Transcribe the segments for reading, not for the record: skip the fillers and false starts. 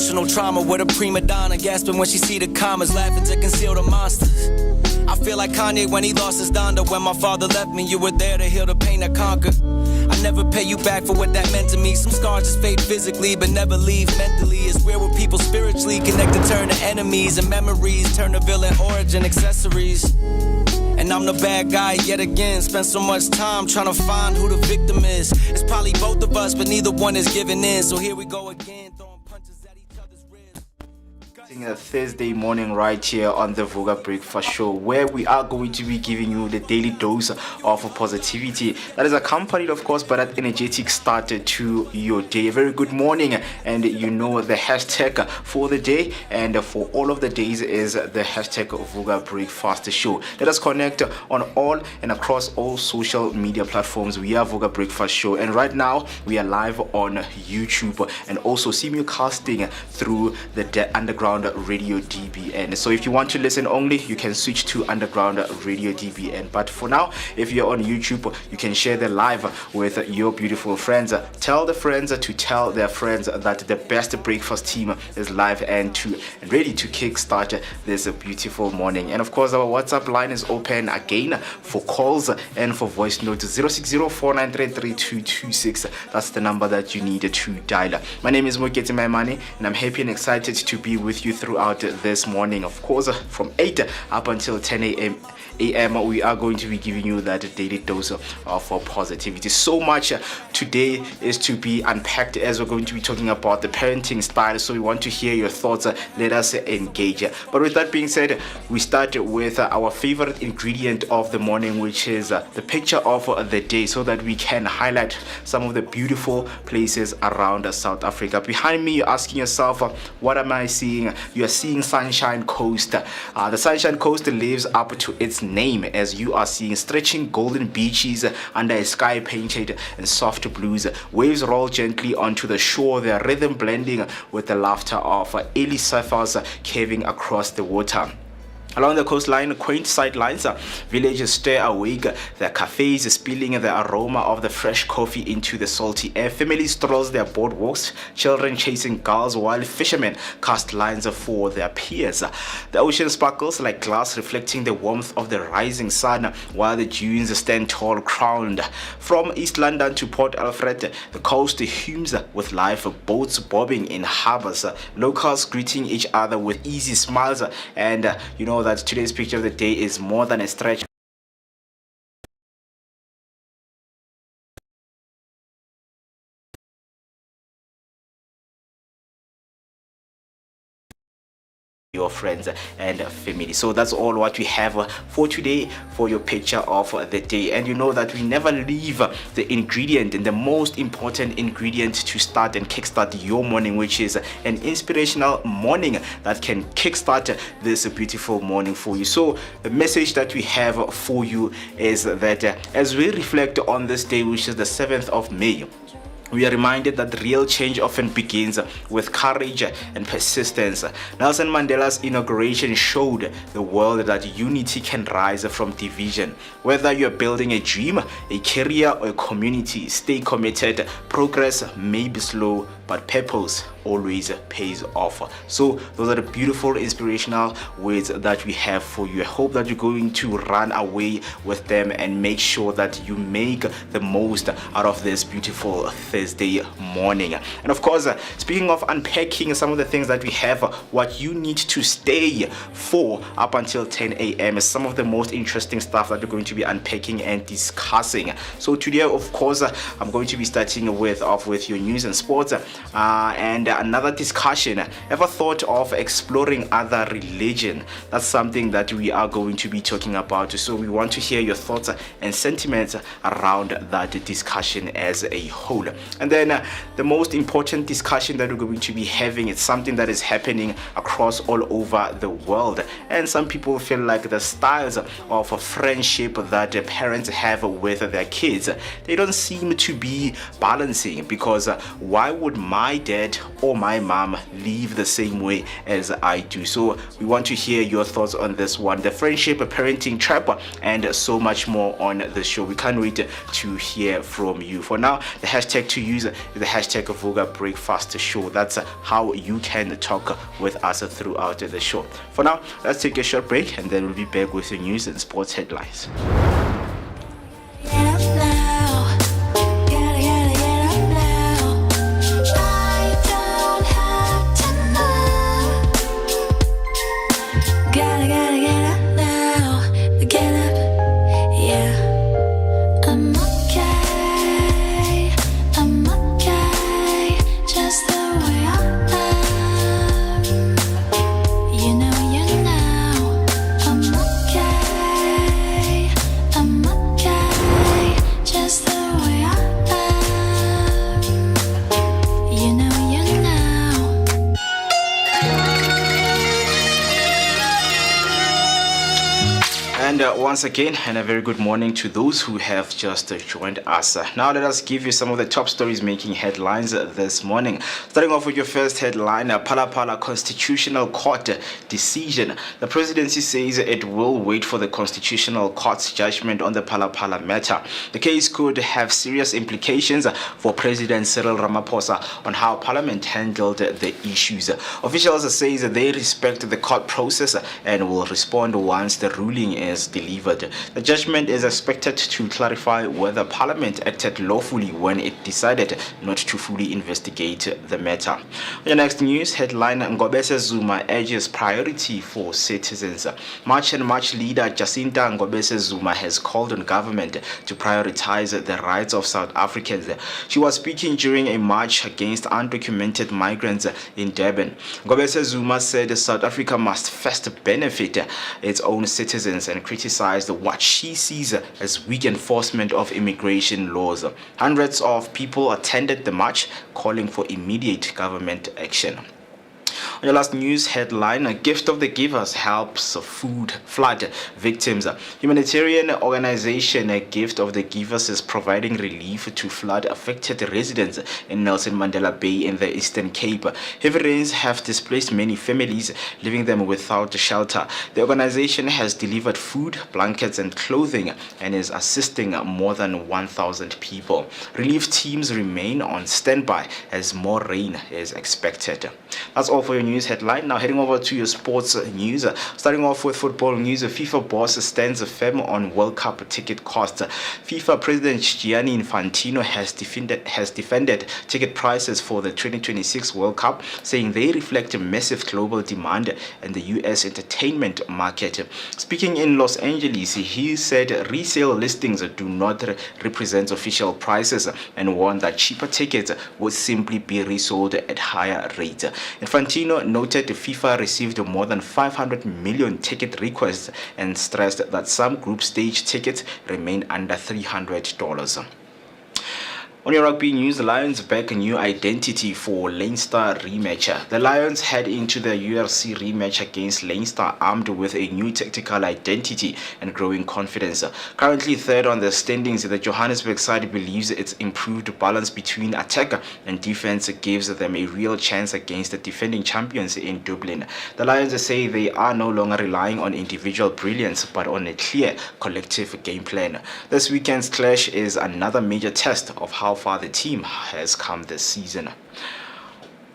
Emotional trauma with a prima donna, gasping when she see the commas, laughing to conceal the monsters. I feel like Kanye when he lost his Donda. When my father left me, you were there to heal the pain I conquered. I never pay you back for what that meant to me. Some scars just fade physically, but never leave mentally. It's where were people spiritually connected turn to enemies, and memories turn to villain origin accessories. And I'm the bad guy yet again. Spent so much time trying to find who the victim is. It's probably both of us, but neither one is giving in. So here we go again, throwing punches at each other's ribs. A Thursday morning right here on the Vooka Breakfast Show, where we are going to be giving you the daily dose of positivity that is accompanied, of course, by that energetic start to your day. A very good morning, and you know the hashtag for the day and for all of the days is the hashtag Vooka Breakfast Show. Let us connect on all and across all social media platforms. We are Vooka Breakfast Show, and right now we are live on YouTube and also simulcasting through the underground radio DBN. So if you want to listen only, you can switch to underground radio DBN. But for now, if you're on YouTube, you can share the live with your beautiful friends. Tell the friends to tell their friends that the best breakfast team is live and ready to kickstart this beautiful morning. And of course, our WhatsApp line is open again for calls and for voice notes. 06049333226. That's the number that you need to dial. My name is Moeketsi, and I'm happy and excited to be with you throughout this morning. Of course, from 8 up until 10 a.m. we are going to be giving you that daily dose of positivity. So much today is to be unpacked as we're going to be talking about the parenting style. So we want to hear your thoughts. Let us engage. But with that being said, we start with our favorite ingredient of the morning, which is the picture of the day, so that we can highlight some of the beautiful places around South Africa. Behind me, you're asking yourself, what am I seeing? You are seeing Sunshine Coast. The Sunshine Coast lives up to its name, as you are seeing stretching golden beaches under a sky painted in soft blues. Waves roll gently onto the shore, their rhythm blending with the laughter of early surfers curving across the water. Along the coastline, quaint sightlines, villages stir awake, their cafes spilling the aroma of the fresh coffee into the salty air. Families strolls their boardwalks, children chasing gulls, while fishermen cast lines for their peers. The ocean sparkles like glass, reflecting the warmth of the rising sun, while the dunes stand tall, crowned. From East London to Port Alfred, the coast hums with life, boats bobbing in harbors, locals greeting each other with easy smiles, and you know that today's picture of the day is more than a stretch. Your friends and family. So that's all what we have for today for your picture of the day. And you know that we never leave the ingredient and the most important ingredient to start and kickstart your morning, which is an inspirational morning that can kickstart this beautiful morning for you. So the message that we have for you is that as we reflect on this day, which is the 7th of May, we are reminded that real change often begins with courage and persistence. Nelson Mandela's inauguration showed the world that unity can rise from division. Whether you're building a dream, a career, or a community, stay committed. Progress may be slow, but purpose always pays off. So those are the beautiful inspirational words that we have for you. I hope that you're going to run away with them and make sure that you make the most out of this beautiful Thursday morning. And of course, speaking of unpacking some of the things that we have, what you need to stay for up until 10 a.m. is some of the most interesting stuff that we're going to be unpacking and discussing. So today, of course, I'm going to be starting with your news and sports, and another discussion. Ever thought of exploring other religion? That's something that we are going to be talking about. So we want to hear your thoughts and sentiments around that discussion as a whole. And then the most important discussion that we're going to be having, it's something that is happening across all over the world, and some people feel like the styles of friendship that parents have with their kids, they don't seem to be balancing, because why would my dad or my mom live the same way as I do. So we want to hear your thoughts on this one, the friendship, parenting trap, and so much more on the show. We can't wait to hear from you. For now, the hashtag to use is the hashtag Vooka Breakfast Show. That's how you can talk with us throughout the show. For now, let's take a short break and then we'll be back with the news and sports headlines. And once again, and a very good morning to those who have just joined us. Now let us give you some of the top stories making headlines this morning. Starting off with your first headline, Phala Constitutional Court decision. The presidency says it will wait for the Constitutional Court's judgment on the Phala matter. The case could have serious implications for President Cyril Ramaphosa on how Parliament handled the issues. Officials say that they respect the court process and will respond once the ruling is delivered. The judgment is expected to clarify whether Parliament acted lawfully when it decided not to fully investigate the matter. The next news headline, Ngobese Zuma urges priority for citizens. March and March leader Jacinta Ngobese Zuma has called on government to prioritize the rights of South Africans. She was speaking during a march against undocumented migrants in Durban. Ngobese Zuma said South Africa must first benefit its own citizens and criticized what she sees as weak enforcement of immigration laws. Hundreds of people attended the march, calling for immediate government action. On your last news headline, a gift of the givers helps food flood victims. Humanitarian organization A Gift of the Givers is providing relief to flood affected residents in Nelson Mandela Bay in the Eastern Cape. Heavy rains have displaced many families, leaving them without shelter. The organization has delivered food, blankets and clothing and is assisting more than 1,000 people. Relief teams remain on standby as more rain is expected. That's all for your news headline. Now heading over to your sports news. Starting off with football news, FIFA boss stands firm on World Cup ticket costs. FIFA President Gianni Infantino has defended ticket prices for the 2026 World Cup, saying they reflect massive global demand and the US entertainment market. Speaking in Los Angeles, he said resale listings do not represent official prices and warned that cheaper tickets would simply be resold at higher rates. Infantino noted FIFA received more than 500 million ticket requests and stressed that some group stage tickets remain under $300. On your rugby news, the Lions back a new identity for Leinster rematch. The Lions head into the URC rematch against Leinster armed with a new tactical identity and growing confidence. Currently third on the standings, the Johannesburg side believes its improved balance between attack and defense gives them a real chance against the defending champions in Dublin. The Lions say they are no longer relying on individual brilliance but on a clear collective game plan. This weekend's clash is another major test of how far the team has come this season.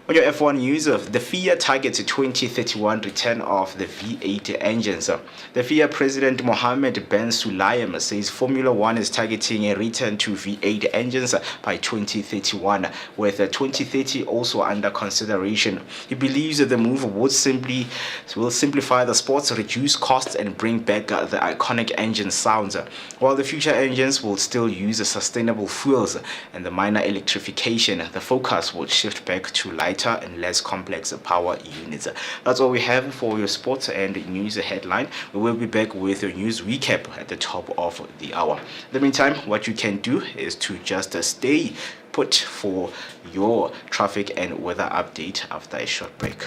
On your F1 news, the FIA targets a 2031 return of the V8 engines. The FIA President Mohammed Ben Sulayem says Formula One is targeting a return to V8 engines by 2031, with 2030 also under consideration. He believes that the move will simplify the sport, reduce costs, and bring back the iconic engine sounds. While the future engines will still use sustainable fuels and the minor electrification, the focus will shift back to lighter and less complex power units. That's all we have for your sports and news headline. We will be back with your news recap at the top of the hour. In the meantime, what you can do is to just stay put for your traffic and weather update after a short break.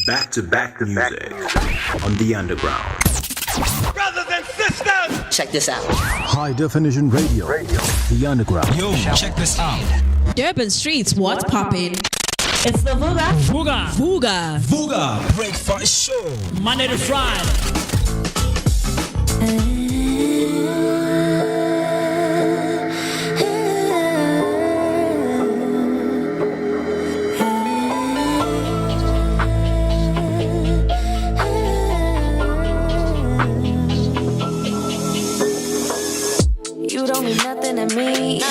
Back to music on the underground. Brothers and sisters, check this out. High definition radio. The underground. Yo, check this out. Durban streets, what's poppin'? It's the Vooka. Vooka Breakfast Show. Monday to Friday. You don't mean nothing to me.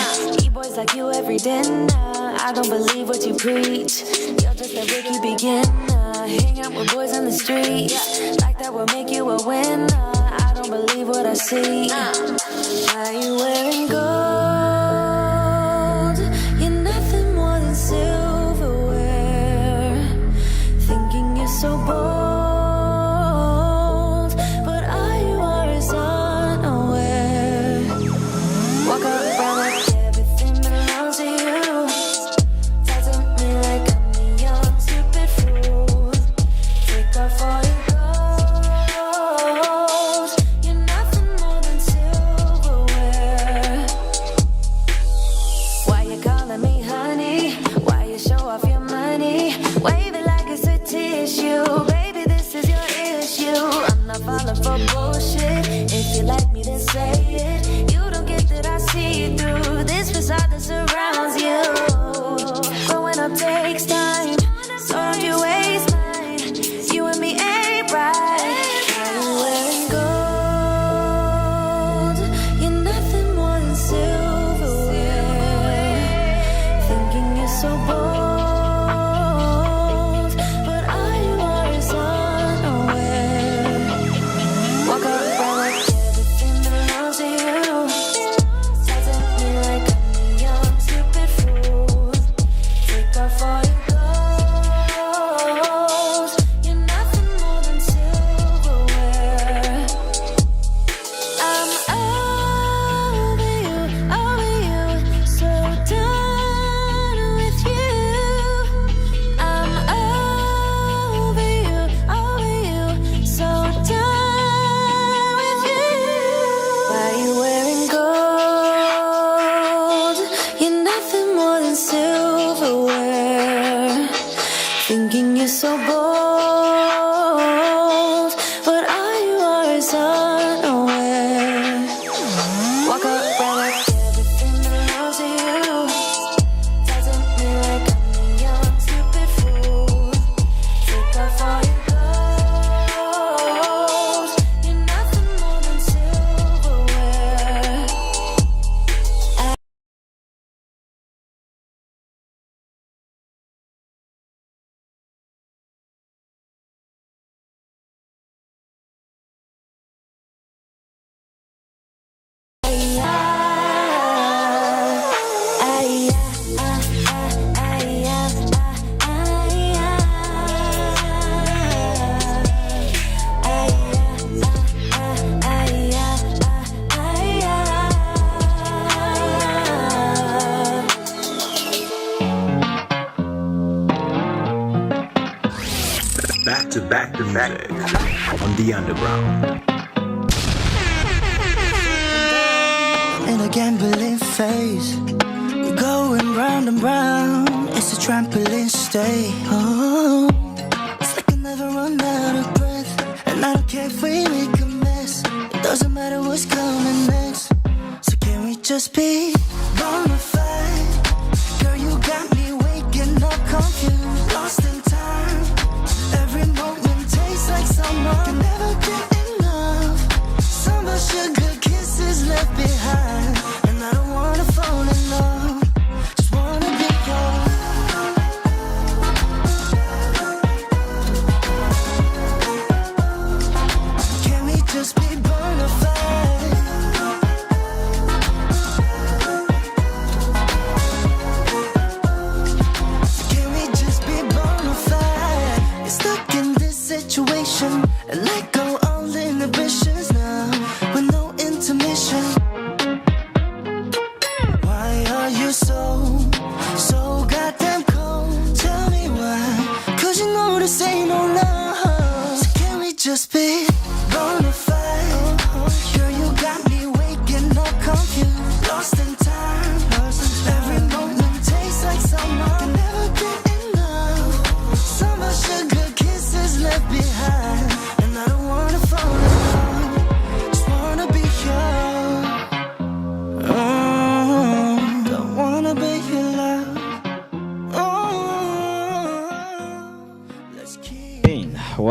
E-boys like you every dinner. I don't believe what you preach. You're just a rookie beginner. Hang out with boys on the street. Like that will make you a winner. I don't believe what I see. Why you wearing gold? You're nothing more than silverware. Thinking you're so bold. Back to music on the underground. In a gambling phase, we're going round and round. It's a trampoline stay. Oh, it's like I never run out of breath, and I don't care if we make a mess. It doesn't matter what's coming next. So can we just be bona fide? Girl, you got me waking up confused, lost in time. Every moment tastes like summer. Can never get enough. Summer sugar kisses left behind, and I don't wanna fall in love. Just wanna be yours. Can we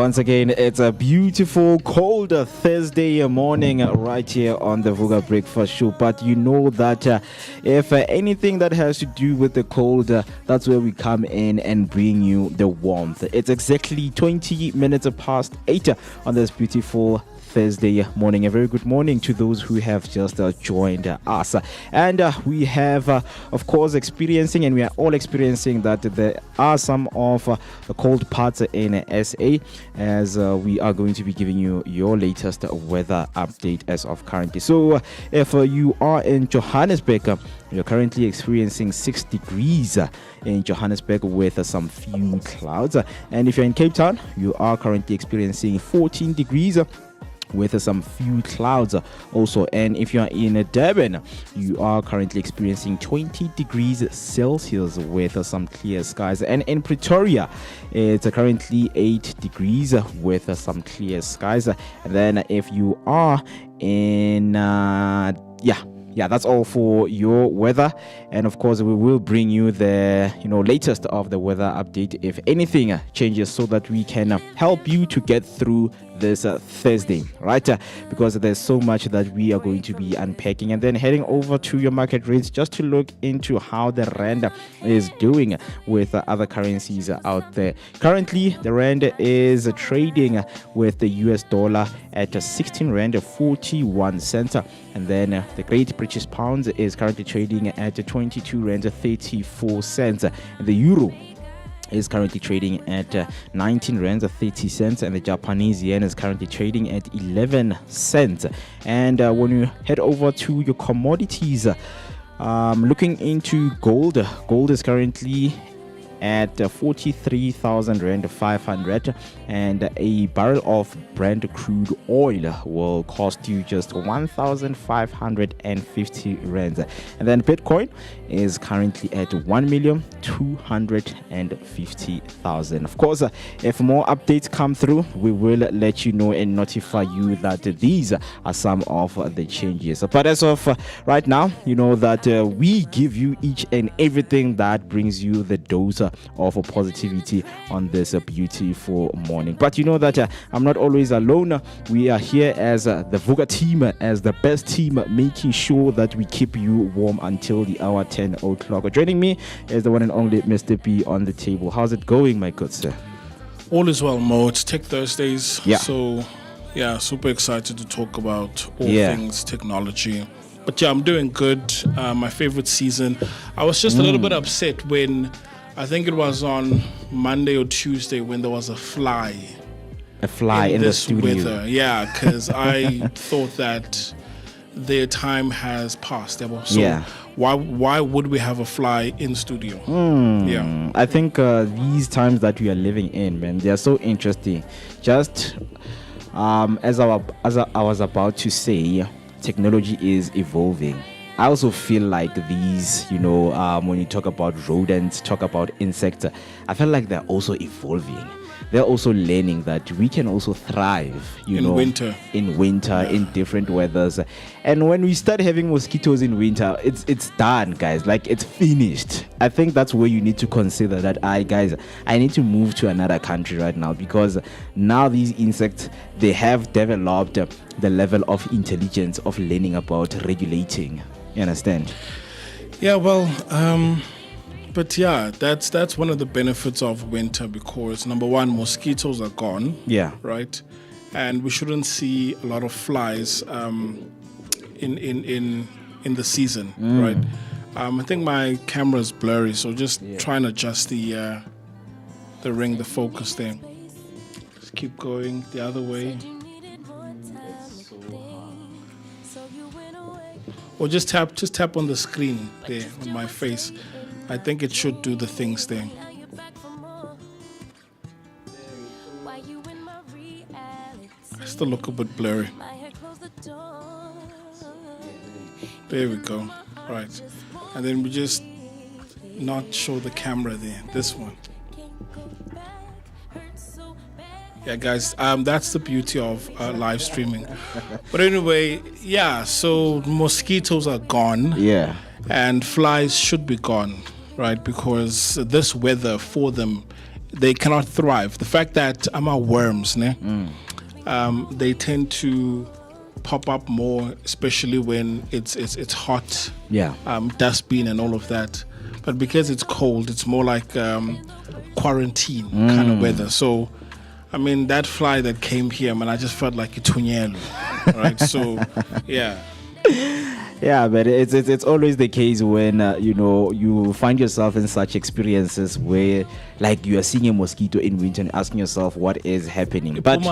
Once again, it's a beautiful, cold Thursday morning right here on the Vooka Breakfast Show. But you know that if anything that has to do with the cold, that's where we come in and bring you the warmth. It's exactly 20 minutes past 8 on this beautiful Thursday morning. A very good morning to those who have just joined us. And we have, of course, experiencing, and we are all experiencing that there are some of the cold parts in SA, as we are going to be giving you your latest weather update as of currently. So if you are in Johannesburg, you're currently experiencing 6 degrees in Johannesburg with some few clouds. And if you're in Cape Town, you are currently experiencing 14 degrees with some few clouds also. And if you are in Durban, you are currently experiencing 20 degrees Celsius with some clear skies. And in Pretoria, it's currently 8 degrees with some clear skies. And then if you are in that's all for your weather. And of course, we will bring you the latest of the weather update if anything changes, so that we can help you to get through this Thursday, right? Because there's so much that we are going to be unpacking, and then heading over to your market rates just to look into how the rand is doing with other currencies out there. Currently, the rand is trading with the US dollar at 16 rand 41 cents, and then the Great British Pound is currently trading at 22 rand 34 cents, and the euro is currently trading at 19 rands 30 cents, and the Japanese yen is currently trading at 11 cents. And when you head over to your commodities, looking into gold is currently at 43,000 rand 500, and a barrel of Brent crude oil will cost you just 1,550 rands. And then Bitcoin is currently at 1,250,000. Of course, if more updates come through, we will let you know and notify you that these are some of the changes. But as of right now, you know that we give you each and everything that brings you the dose of positivity on this beautiful morning. But you know that I'm not always alone. We are here as the Vooka team, as the best team, making sure that we keep you warm until the hour 10 o'clock. Joining me is the one and only Mr. B on the table. How's it going, my good sir? All is well, Mo. It's Tech Thursdays. Yeah. So, super excited to talk about all things technology. But I'm doing good. My favorite season. I was just a little bit upset when, I think it was on Monday or Tuesday, when there was a fly in the studio. Weather. Yeah, because I thought that their time has passed. So why would we have a fly in studio? Yeah, I think these times that we are living in, man, they are so interesting. Just as I was about to say, technology is evolving. I also feel like these, when you talk about rodents, talk about insects, I feel like they're also evolving. They're also learning that we can also thrive, in winter, in different weathers. And when we start having mosquitoes in winter, it's done, guys. Like, it's finished. I think that's where you need to consider that, I need to move to another country right now, because now these insects, they have developed the level of intelligence of learning about regulating. You understand? Yeah, well, that's one of the benefits of winter, because number one, mosquitoes are gone. Yeah. Right? And we shouldn't see a lot of flies in the season, right? I think my camera is blurry, so just try and adjust the ring, the focus there. Just keep going the other way. Or just tap on the screen there on my face. I think it should do the things there. I still look a bit blurry. There we go. Right. And then we just not show the camera there. This one. Yeah, guys, that's the beauty of live streaming. But anyway, so mosquitoes are gone. Yeah. And flies should be gone, right? Because this weather for them they cannot thrive. The fact that worms, they tend to pop up more, especially when it's hot. Yeah. Dustbin and all of that. But because it's cold, it's more like quarantine kind of weather. So, I mean, that fly that came here, man, I just felt like it's tunyelo, right? So, yeah. Yeah, but it's always the case when you find yourself in such experiences where, like, you are seeing a mosquito in winter and asking yourself what is happening. But you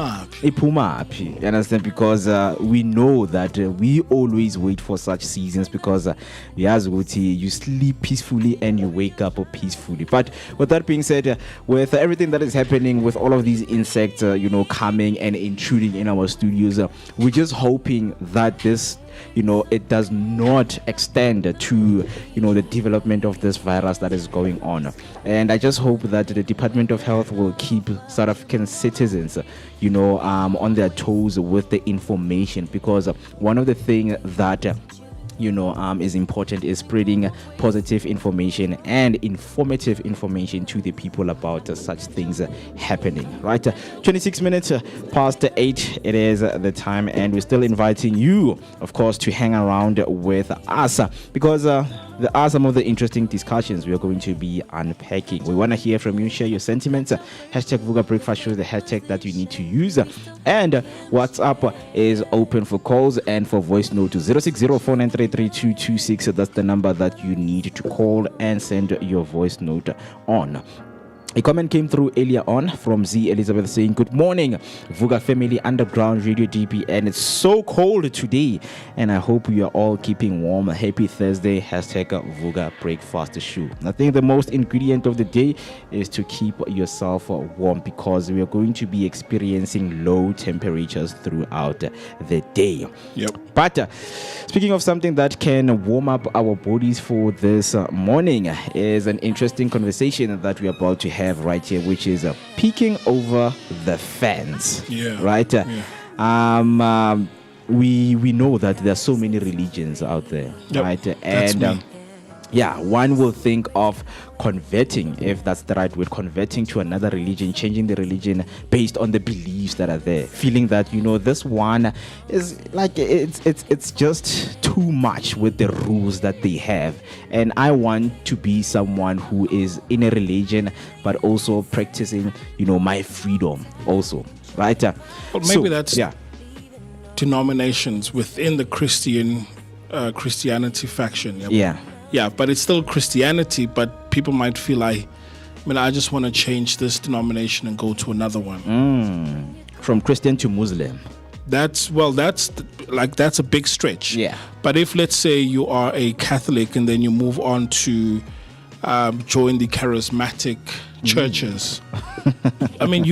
understand? Because we know that we always wait for such seasons because you sleep peacefully and you wake up peacefully. But with that being said, with everything that is happening, with all of these insects, coming and intruding in our studios, we're just hoping that this, it does not extend to, the development of this virus that is going on. And I just hope that the Department of Health will keep South African citizens, on their toes with the information, because one of the things that is important is spreading positive information and informative information to the people about such things happening, right? 26 minutes past 8 it is the time, and we're still inviting you, of course, to hang around with us, because there are some of the interesting discussions we are going to be unpacking. We want to hear from you, share your sentiments. Hashtag Vooka Breakfast Show is the hashtag that you need to use. And WhatsApp is open for calls and for voice note to 0604933226. So that's the number that you need to call and send your voice note on. A comment came through earlier on from Z Elizabeth saying, "Good morning, Vooka family, Underground Radio DP, and it's so cold today, and I hope you are all keeping warm. Happy Thursday, hashtag Vooka Breakfast Show." I think the most ingredient of the day is to keep yourself warm, because we are going to be experiencing low temperatures throughout the day. Yep. But speaking of something that can warm up our bodies for this morning, is an interesting conversation that we're about to have right here, which is peeking over the fence. Yeah. Right? Yeah. We know that there are so many religions out there. Yep. Right? That's And me. one will think of converting, if that's the right word, converting to another religion, changing the religion based on the beliefs that are there, feeling that this one is like it's just too much with the rules that they have, and I want to be someone who is in a religion but also practicing my freedom also, right? Well, maybe that's denominations within the Christianity faction. Yeah, but it's still Christianity, but people might feel I just want to change this denomination and go to another one. From Christian to Muslim. That's a big stretch. Yeah. But if, let's say, you are a Catholic and then you move on to join the charismatic churches, I mean,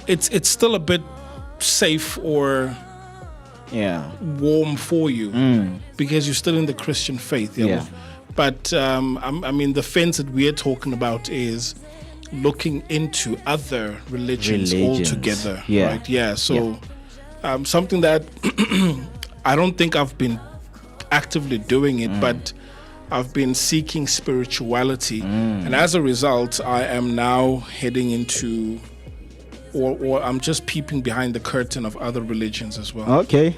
it's still a bit safe or warm for you because you're still in the Christian faith. But I mean, the fence that we're talking about is looking into other religions altogether. Right? So something that I don't think I've been actively doing it, but I've been seeking spirituality, and as a result, I am now heading into, or I'm just peeping behind the curtain of other religions as well. Okay.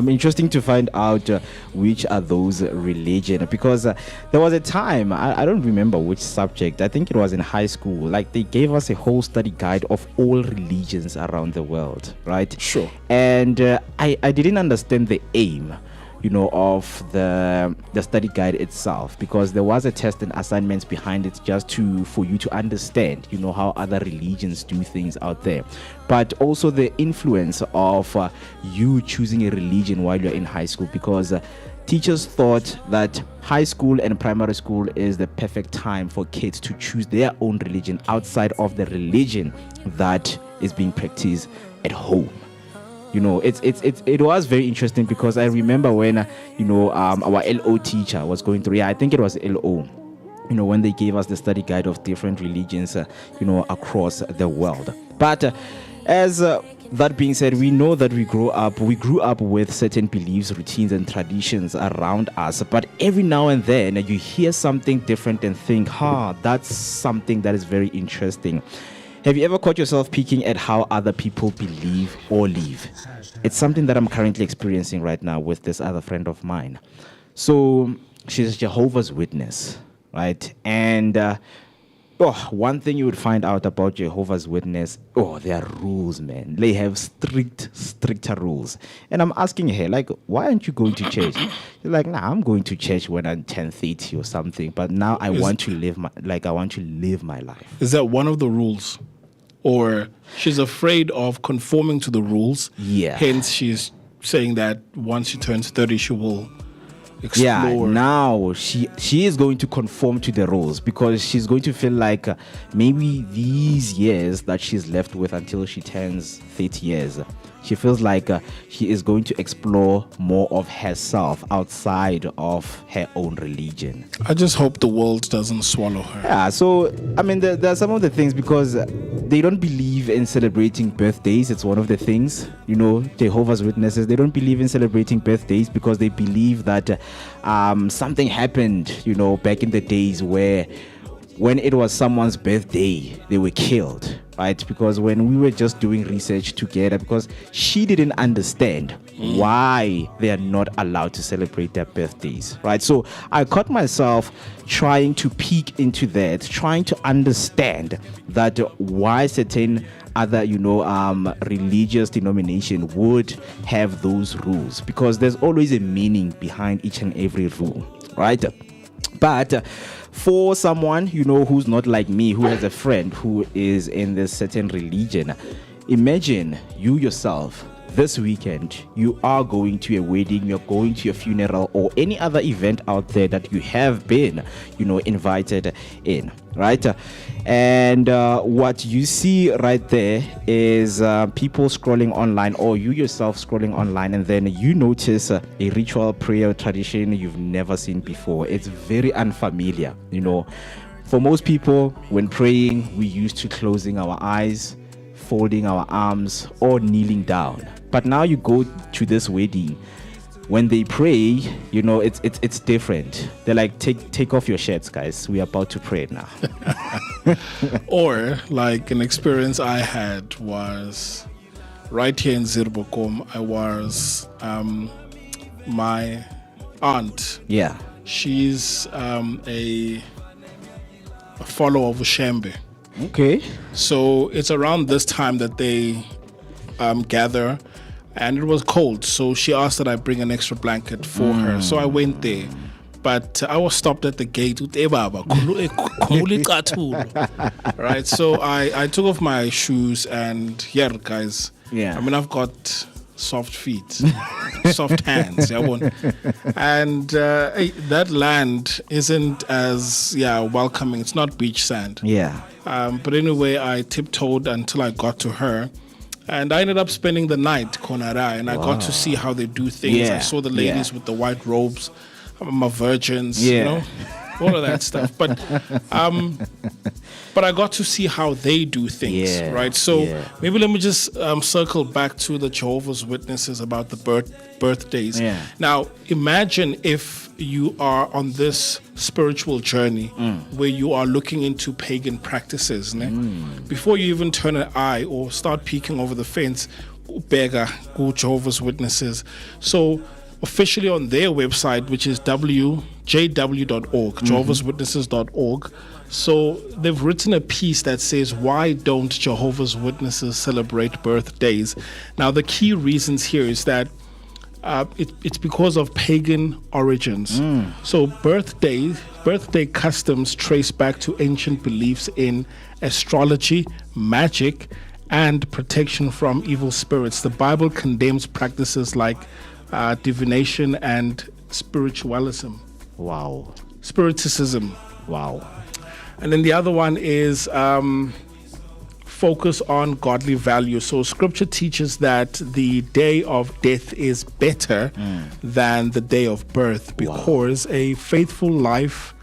Interesting to find out which are those religions, because there was a time, I don't remember which subject, I think it was in high school, like they gave us a whole study guide of all religions around the world, right? Sure. And I didn't understand the aim of the study guide itself, because there was a test and assignments behind it just for you to understand how other religions do things out there, but also the influence of you choosing a religion while you're in high school, because teachers thought that high school and primary school is the perfect time for kids to choose their own religion outside of the religion that is being practiced at home. It was very interesting, because I remember when our LO teacher was going through, I think it was LO, when they gave us the study guide of different religions across the world. But As that being said, we know that we grew up with certain beliefs, routines, and traditions around us. But every now and then, you hear something different and think, that's something that is very interesting. Have you ever caught yourself peeking at how other people believe or live? It's something that I'm currently experiencing right now with this other friend of mine. So she's a Jehovah's Witness, right? And one thing you would find out about Jehovah's Witness, there are rules, man. They have stricter rules. And I'm asking her, like, why aren't you going to church? She's like, I'm going to church when I'm 10:30 or something. But now I want to live my life. Is that one of the rules? Or she's afraid of conforming to the rules? Yeah. Hence, she's saying that once she turns 30, she will explore. Yeah, now she is going to conform to the rules because she's going to feel like maybe these years that she's left with until she turns 30 years, she feels like she is going to explore more of herself outside of her own religion. I just hope the world doesn't swallow her. Yeah, so, I mean, there are some of the things because they don't believe in celebrating birthdays. It's one of the things, Jehovah's Witnesses, they don't believe in celebrating birthdays because they believe that something happened, back in the days where when it was someone's birthday, they were killed, right? Because when we were just doing research together, because she didn't understand why they are not allowed to celebrate their birthdays, right? So I caught myself trying to peek into that, trying to understand that why certain other, religious denomination would have those rules, because there's always a meaning behind each and every rule, right? But for someone, who's not like me, who has a friend who is in this certain religion, imagine you yourself, this weekend, you are going to a wedding, you're going to a funeral, or any other event out there that you have been, invited in, right? And what you see right there is people scrolling online, or you yourself scrolling online, and then you notice a ritual prayer tradition you've never seen before. It's very unfamiliar, For most people, when praying, we used to closing our eyes, folding our arms, or kneeling down. But now you go to this wedding, when they pray, it's different. They're like, take off your shirts, guys. We're about to pray now. Or like an experience I had was right here in Zirbokom. I was my aunt. Yeah. She's a follower of Ushembe. Okay. So it's around this time that they gather, and it was cold, so she asked that I bring an extra blanket for her. So I went there, but I was stopped at the gate. Right, so I took off my shoes, and guys, I mean, I've got soft feet, soft hands, and that land isn't as welcoming. It's not beach sand. But anyway, I tiptoed until I got to her, and I ended up spending the night Konara, and I got to see how they do things. I saw the ladies with the white robes, my virgins, all of that stuff. But I got to see how they do things, right? So maybe let me just circle back to the Jehovah's Witnesses about the birthdays. Now, imagine if you are on this spiritual journey where you are looking into pagan practices. Before you even turn an eye or start peeking over the fence, Bega, go Jehovah's Witnesses. So officially on their website, which is jw.org, jehovahswitnesses.org. So they've written a piece that says, why don't Jehovah's Witnesses celebrate birthdays? Now, the key reasons here is that it's because of pagan origins. So birthday customs trace back to ancient beliefs in astrology, magic, and protection from evil spirits. The Bible condemns practices like divination and spiritualism. Wow. Spiriticism. Wow. And then the other one is focus on godly values. So scripture teaches that the day of death is better than the day of birth, because a faithful life's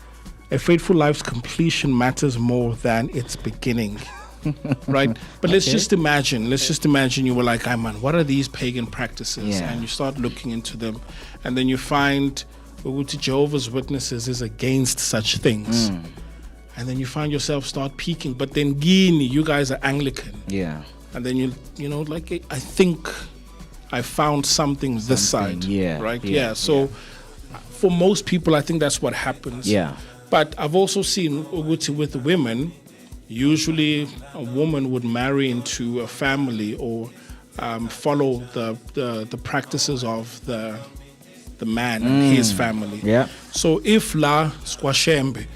completion matters more than its beginning. right? But let's just imagine you were like, man, what are these pagan practices? Yeah. And you start looking into them, and then you find Jehovah's Witnesses is against such things. And then you find yourself start peaking. But then Guinea, you guys are Anglican. Yeah. And then you know, like, I think I found something this side. Yeah. Right? Yeah. So for most people, I think that's what happens. Yeah. But I've also seen Uguti with women. Usually a woman would marry into a family or follow the practices of the man and his family. Yeah. So if la squashembe,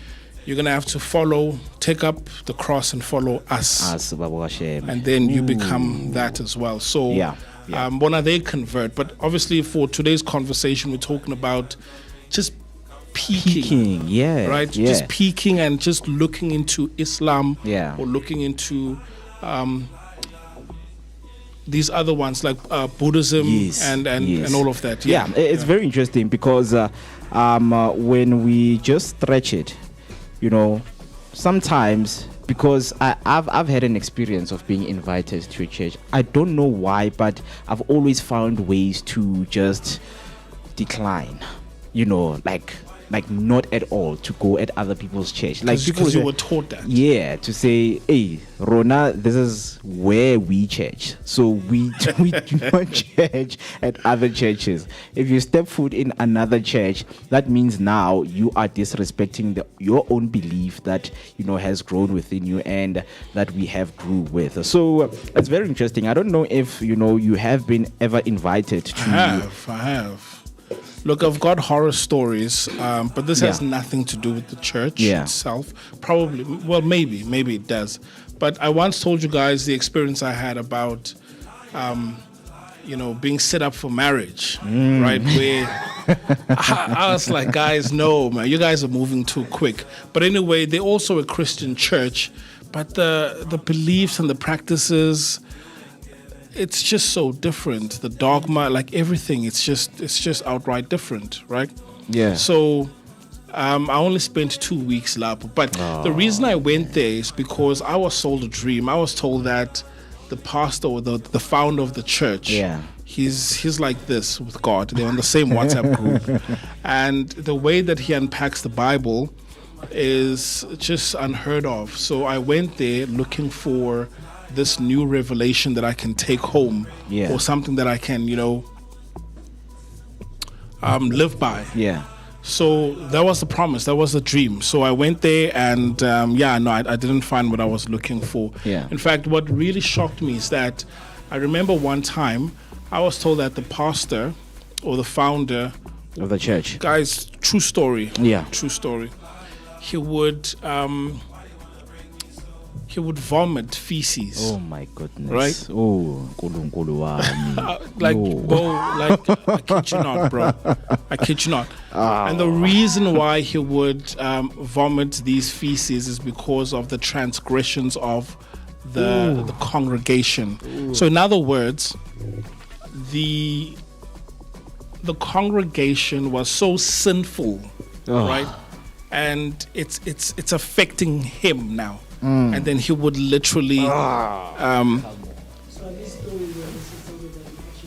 you're gonna have to take up the cross and follow us. And then you become that as well. So when are they convert? But obviously for today's conversation, we're talking about just peeking, right? Just peeking and just looking into Islam, or looking into these other ones like Buddhism and all of that. It's very interesting because when we just stretch it, you know, sometimes, because I've had an experience of being invited to a church. I don't know why, but I've always found ways to just decline, you know, like not at all to go at other people's church. Like because you were taught that. Yeah, to say, hey, Rona, this is where we church. So we do not church at other churches. If you step foot in another church, that means now you are disrespecting your own belief that, you know, has grown within you and that we have grew with. So it's very interesting. I don't know if, you know, you have been ever invited to. I have. Look, I've got horror stories, but this has nothing to do with the church itself. Probably, well, maybe it does. But I once told you guys the experience I had about, you know, being set up for marriage, right? Where I was like, guys, no, man, you guys are moving too quick. But anyway, they're also a Christian church, but the beliefs and the practices, it's just so different. The dogma, like everything, it's just outright different, right? Yeah. So I only spent 2 weeks lab, but the reason I went there is because I was sold a dream. I was told that the pastor or the founder of the church, he's like this with God. They're on the same WhatsApp group, and the way that he unpacks the Bible is just unheard of. So I went there looking for this new revelation that I can take home, or something that I can, you know, live by. Yeah. So that was the promise. That was the dream. So I went there and I didn't find what I was looking for. Yeah. In fact, what really shocked me is that I remember one time I was told that the pastor or the founder of the church, guys, true story. Yeah. True story. He would vomit feces. Oh my goodness. Right? Oh, like, bro, like, I kid you not, bro. I kid you not. And the reason why he would vomit these feces is because of the transgressions of the congregation. So in other words, the congregation was so sinful, right? And it's affecting him now. And then he would literally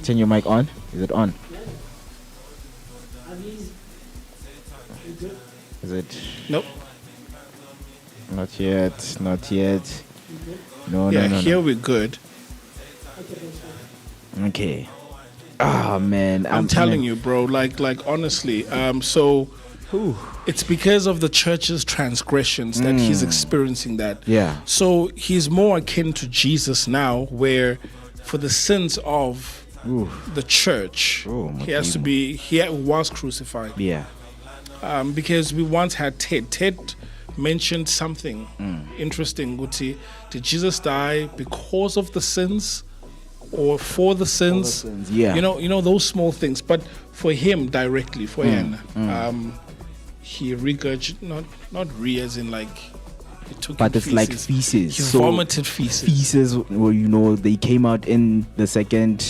turn your mic on. Is it on? Is it? Nope. Not yet. No. Here we're good. Okay. Oh man, I'm telling you, bro. Like honestly. So it's because of the church's transgressions that he's experiencing that. Yeah. So he's more akin to Jesus now, where for the sins of the church, he was crucified. Yeah. Because we once had Ted. Ted mentioned something interesting, Guti. Did Jesus die because of the sins or for the sins? Yeah. You know those small things. But for him directly, for him, he regurgitated, not re as in like, he took. But it's feces. like feces. He so vomited feces. Feces, well, you know, they came out in the second.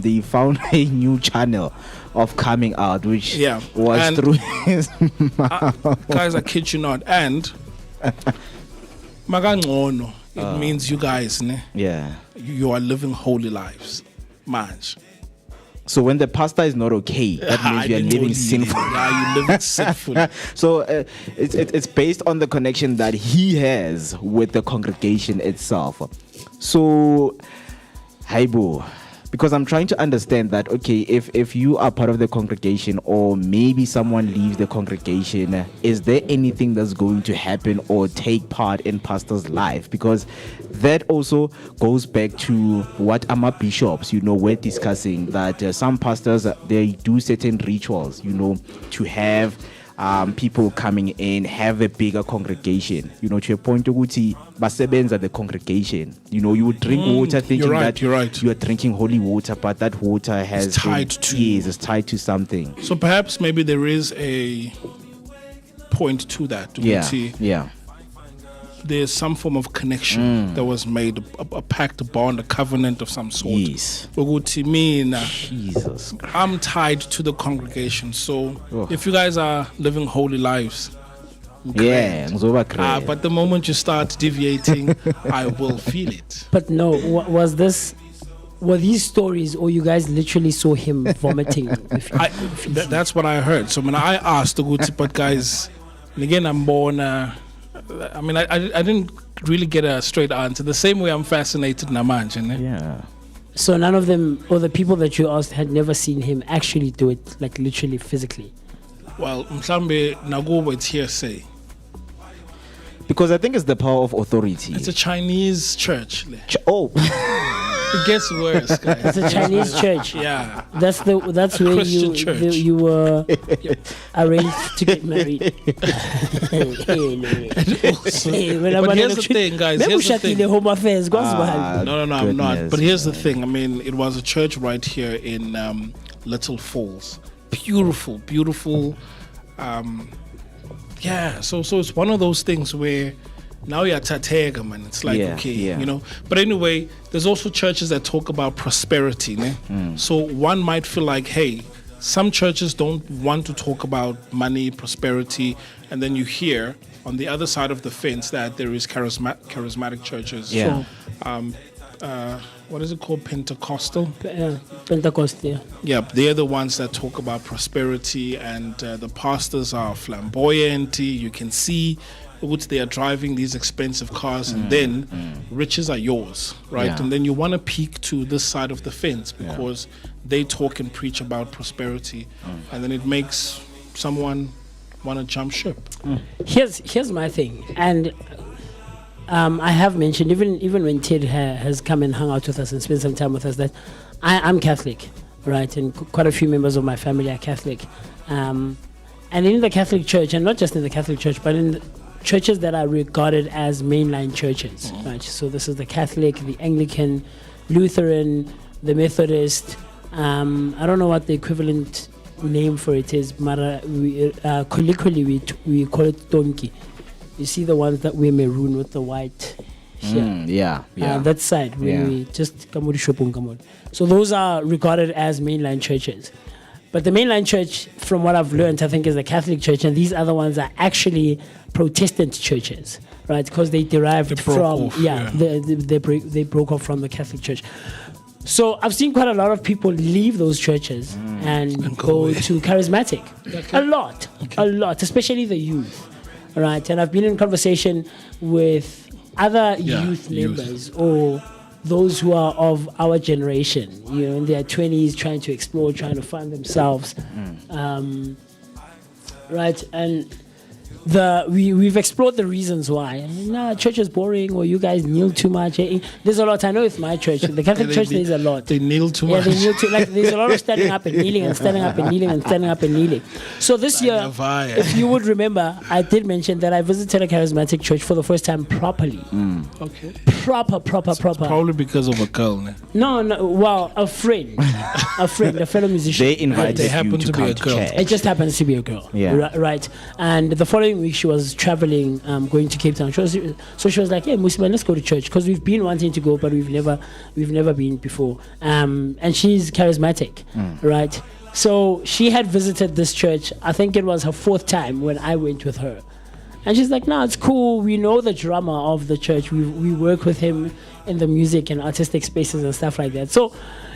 They found a new channel of coming out, which was and through his mouth. Guys, I kid you not. And magangcono it means you guys, ne? Yeah. You are living holy lives. Manj. So when the pastor is not okay, that means you are living sinful. Yeah, you living sinful. So it's based on the connection that he has with the congregation itself. So, Haibo, because I'm trying to understand that, okay, if you are part of the congregation or maybe someone leaves the congregation, is there anything that's going to happen or take part in pastor's life? Because that also goes back to what Ama bishops, we're discussing, that some pastors, they do certain rituals, to have people coming in, have a bigger congregation, to a point to basebenza the congregation. You would drink water thinking that you are drinking holy water, but that water has is tied to something. So perhaps maybe there is a point to that. Yeah. There's some form of connection that was made, a pact, a bond, a covenant of some sort. Yes. Jesus Christ. I'm tied to the congregation, so if you guys are living holy lives, but the moment you start deviating, I will feel it. But no, were these stories, or you guys literally saw him vomiting? That's what I heard. So when I asked the good but guys, and again I'm born. I didn't really get a straight answer. The same way I'm fascinated Namanj. Yeah. So none of them, or the people that you asked, had never seen him actually do it, like literally physically. Well, mhlambe nakubo it's hearsay. Because I think it's the power of authority. It's a Chinese church. It gets worse, guys. It's a Chinese church. Yeah. That's where you were arranged to get married. But here's the thing, guys. Home affairs. No, I'm not. But here's the thing. I mean, it was a church right here in Little Falls. Beautiful. So it's one of those things where now you're Tatega, man. It's like, But anyway, there's also churches that talk about prosperity. So one might feel like, hey, some churches don't want to talk about money, prosperity, and then you hear on the other side of the fence that there is charismatic churches. Yeah. So, what is it called? Pentecostal? Pentecostal. Yeah, they're the ones that talk about prosperity, and the pastors are flamboyant. You can see which they are driving these expensive cars, and then riches are yours, right? Yeah. And then you want to peek to this side of the fence because they talk and preach about prosperity, and then it makes someone want to jump ship. Here's my thing, and I have mentioned even when Ted has come and hung out with us and spent some time with us, that I'm Catholic, right? And quite a few members of my family are Catholic, and in the Catholic Church, and not just in the Catholic Church, but in churches that are regarded as mainline churches, right? So this is the Catholic, the Anglican, Lutheran, the Methodist. I don't know what the equivalent name for it is, but colloquially we call it donkey. You see the ones that wear maroon with the white Yeah. That side, we just come with. So those are regarded as mainline churches. But the mainline church, from what I've learned, I think is the Catholic Church, and these other ones are actually Protestant churches, right? Because they derived they broke off from the Catholic Church. So I've seen quite a lot of people leave those churches and go to charismatic. A lot, especially the youth, right? And I've been in conversation with other youth members or those who are of our generation, in their 20s, trying to explore, trying to find themselves, right? And we've explored the reasons why. Church is boring, or you guys kneel too much. There's a lot. I know with my church, the Catholic Church, there's a lot. They kneel too much. They kneel too. There's a lot of standing up and kneeling and standing up and kneeling and standing up and kneeling. So this year, if you would remember, I did mention that I visited a charismatic church for the first time properly. Okay. Proper. Probably because of a girl. No. Well, a friend, a fellow musician. They invited you to be a girl. It just happens to be a girl. Yeah. Right. And the following week she was traveling, going to Cape Town. So she was like, "Hey, Moeketsi, let's go to church," because we've been wanting to go, but we've never been before. And she's charismatic, right? So she had visited this church. I think it was her fourth time when I went with her. And she's like, no, it's cool. We know the drummer of the church. We work with him in the music and artistic spaces and stuff like that. So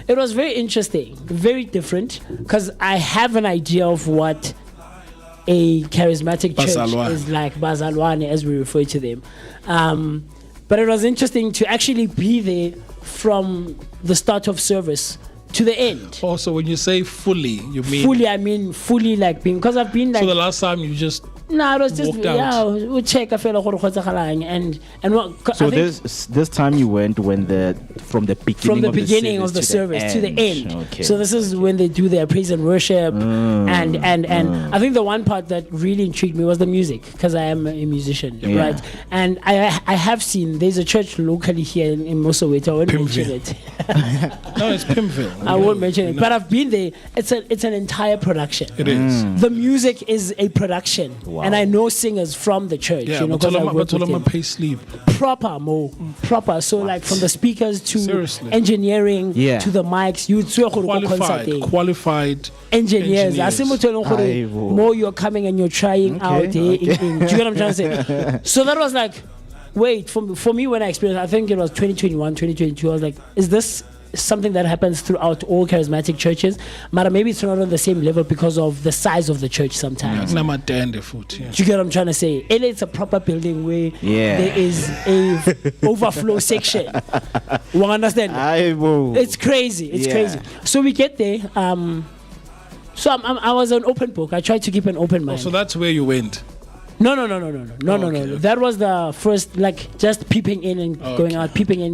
it was very interesting, very different, because I have an idea of what a charismatic church is like, Bazalwane, as we refer to them. But it was interesting to actually be there from the start of service to the end. Also, when you say fully, you mean fully? I mean fully, like being, because I've been like. So the last time you just. No, it was just we check. I feel like and what. So this time you went from the beginning of the service to the end. Okay. So this is when they do their praise and worship, and I think the one part that really intrigued me was the music, because I am a musician, right? And I have seen there's a church locally here in Mosoweto. I won't mention it. No, it's Pimville. I won't mention it, but I've been there. It's an entire production. It is. The music is a production. Wow. And I know singers from the church, you know, because I work with them. Pay sleep. Proper. So like from the speakers to engineering to the mics, qualified engineers. More you're coming and you're trying out. Do you get what I'm trying to say? So that was like, wait, for me when I experienced, I think it was 2021, 2022, I was like, is this something that happens throughout all charismatic churches, but maybe it's not on the same level because of the size of the church sometimes. Do you get what I'm trying to say? It's a proper building where there is a overflow section. You understand? It's crazy. It's crazy. So we get there. So I was an open book. I tried to keep an open mind. So that's where you went. No. That was the first, like, just peeping in and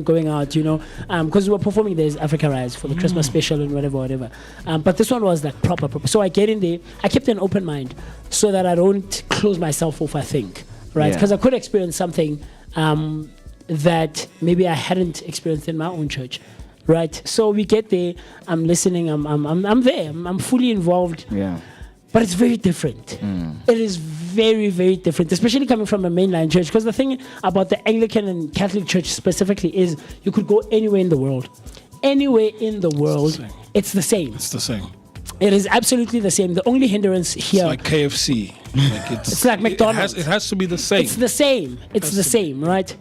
going out, you know, because we were performing there's Africa Rise for the Christmas special and whatever. But this one was like proper. So I get in there. I kept an open mind so that I don't close myself off, I think, right? Because I could experience something that maybe I hadn't experienced in my own church. Right. So we get there. I'm listening. I'm there. I'm fully involved. Yeah. But it's very different. It is very, very different, especially coming from a mainline church. Because the thing about the Anglican and Catholic Church specifically is you could go anywhere in the world. Anywhere in the world, it's the same. It's the same. It is absolutely the same. The only hindrance here... It's like KFC. It's like McDonald's. It has to be the same. It's the same. It's the same, right?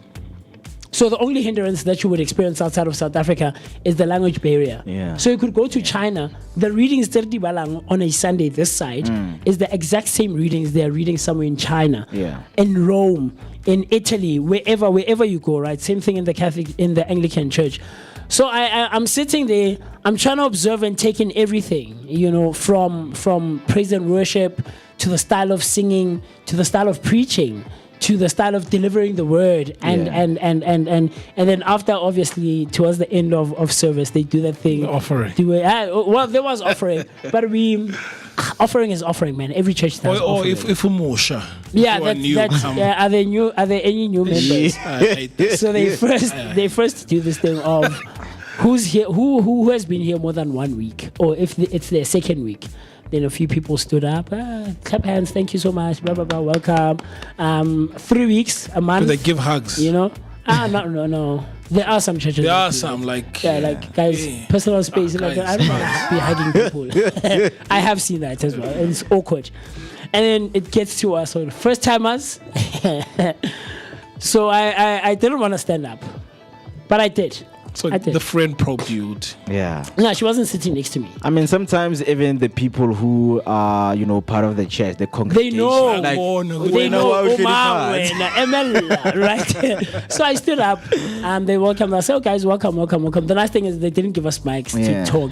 So the only hindrance that you would experience outside of South Africa is the language barrier. Yeah. So you could go to China. The readings on a Sunday this side is the exact same readings they're reading somewhere in China, in Rome, in Italy, wherever you go, right? Same thing in the Anglican Church. So I'm sitting there. I'm trying to observe and take in everything, you know, from praise and worship to the style of singing to the style of preaching, to the style of delivering the word, and then after, obviously, towards the end of service, they do that thing. Offering. Well, there was offering, but offering is offering, man. Every church does offering. Or if Musha. Are there any new members? So they first do this thing of who's here, who has been here more than 1 week, or if it's their second week. Then a few people stood up, clap hands, thank you so much, blah, blah, blah, welcome. 3 weeks, a month. Do they give hugs? You know? No. There are some churches. There are some, like... Yeah, like, guys, personal space. Like, I don't want to be hugging people. I have seen that as well. It's awkward. And then it gets to us, so first timers. So I didn't want to stand up, but I did. So the friend probed you. Yeah. No, she wasn't sitting next to me. I mean, sometimes even the people who are, you know, part of the church, the congregation, they know. Like, they know. Right? So I stood up and they welcomed us. I said, oh, guys, welcome. The nice thing is they didn't give us mics to talk.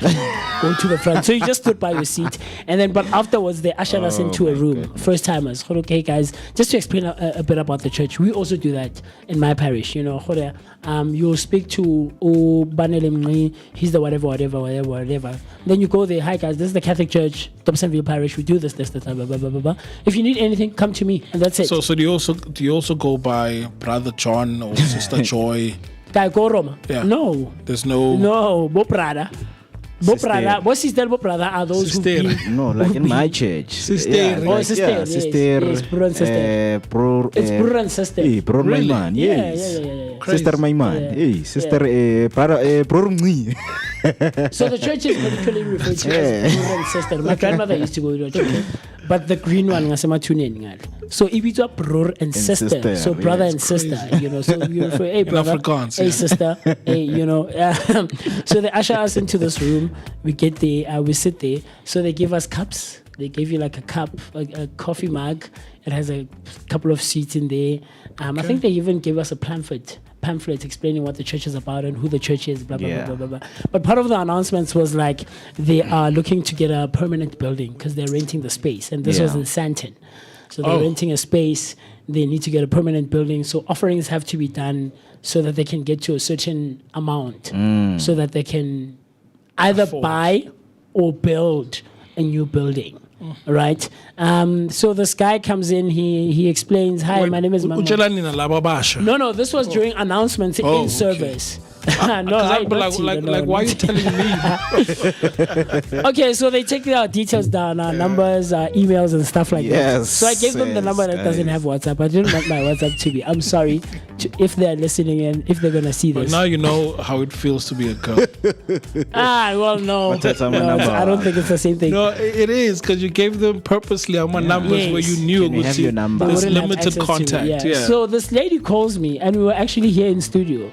Go to the front. So you just stood by your seat. And then, but afterwards, they ushered us into a room. First timers. Okay, guys, just to explain a bit about the church, we also do that in my parish. You know, you'll speak to Banele, he's the whatever. Then you go there, hi guys, this is the Catholic Church, Dobsonville Parish, we do this, blah, blah, blah, blah, blah. If you need anything, come to me, and that's it. So do you also go by Brother John or Sister Joy? Roma? Yeah. No. There's no... No, Bo Prada. Bo sister, Bo brother are those who be... No, like in my church. Sister. Sister. Yes, brother and sister. It's brother and sister. Brother my man, yes. Yeah. Sister my man. Hey, sister, brother me. So the church is literally referred to as brother and sister. My grandmother used to go to it, okay? But the green one, so ibitwa brother and sister. So brother and sister, you know. So you refer, hey brother, hey sister, hey, you know. So they usher us into this room. We get there, we sit there. So they give us cups. They give you like a cup, a coffee mug. It has a couple of seats in there. I think they even gave us a pamphlet explaining what the church is about and who the church is, blah, blah, blah, blah, blah, blah. But part of the announcements was like they are looking to get a permanent building because they're renting the space. And this was in Sandton. So they're renting a space. They need to get a permanent building. So offerings have to be done so that they can get to a certain amount so that they can either buy or build a new building. Right. So this guy comes in, he explains, hi, my name is Mama. No, this was during announcements in service. No, like why are you telling me? Okay, so they take our details down, our numbers, our emails and stuff like that. So I gave them the number that doesn't have WhatsApp. I didn't want my WhatsApp to be. I'm sorry if they're listening and if they're gonna see this. But now you know how it feels to be a girl. Well, no, I don't think it's the same thing. No, it is because you gave them purposely numbers where you knew there's limited contact. So this lady calls me, and we were actually here in studio.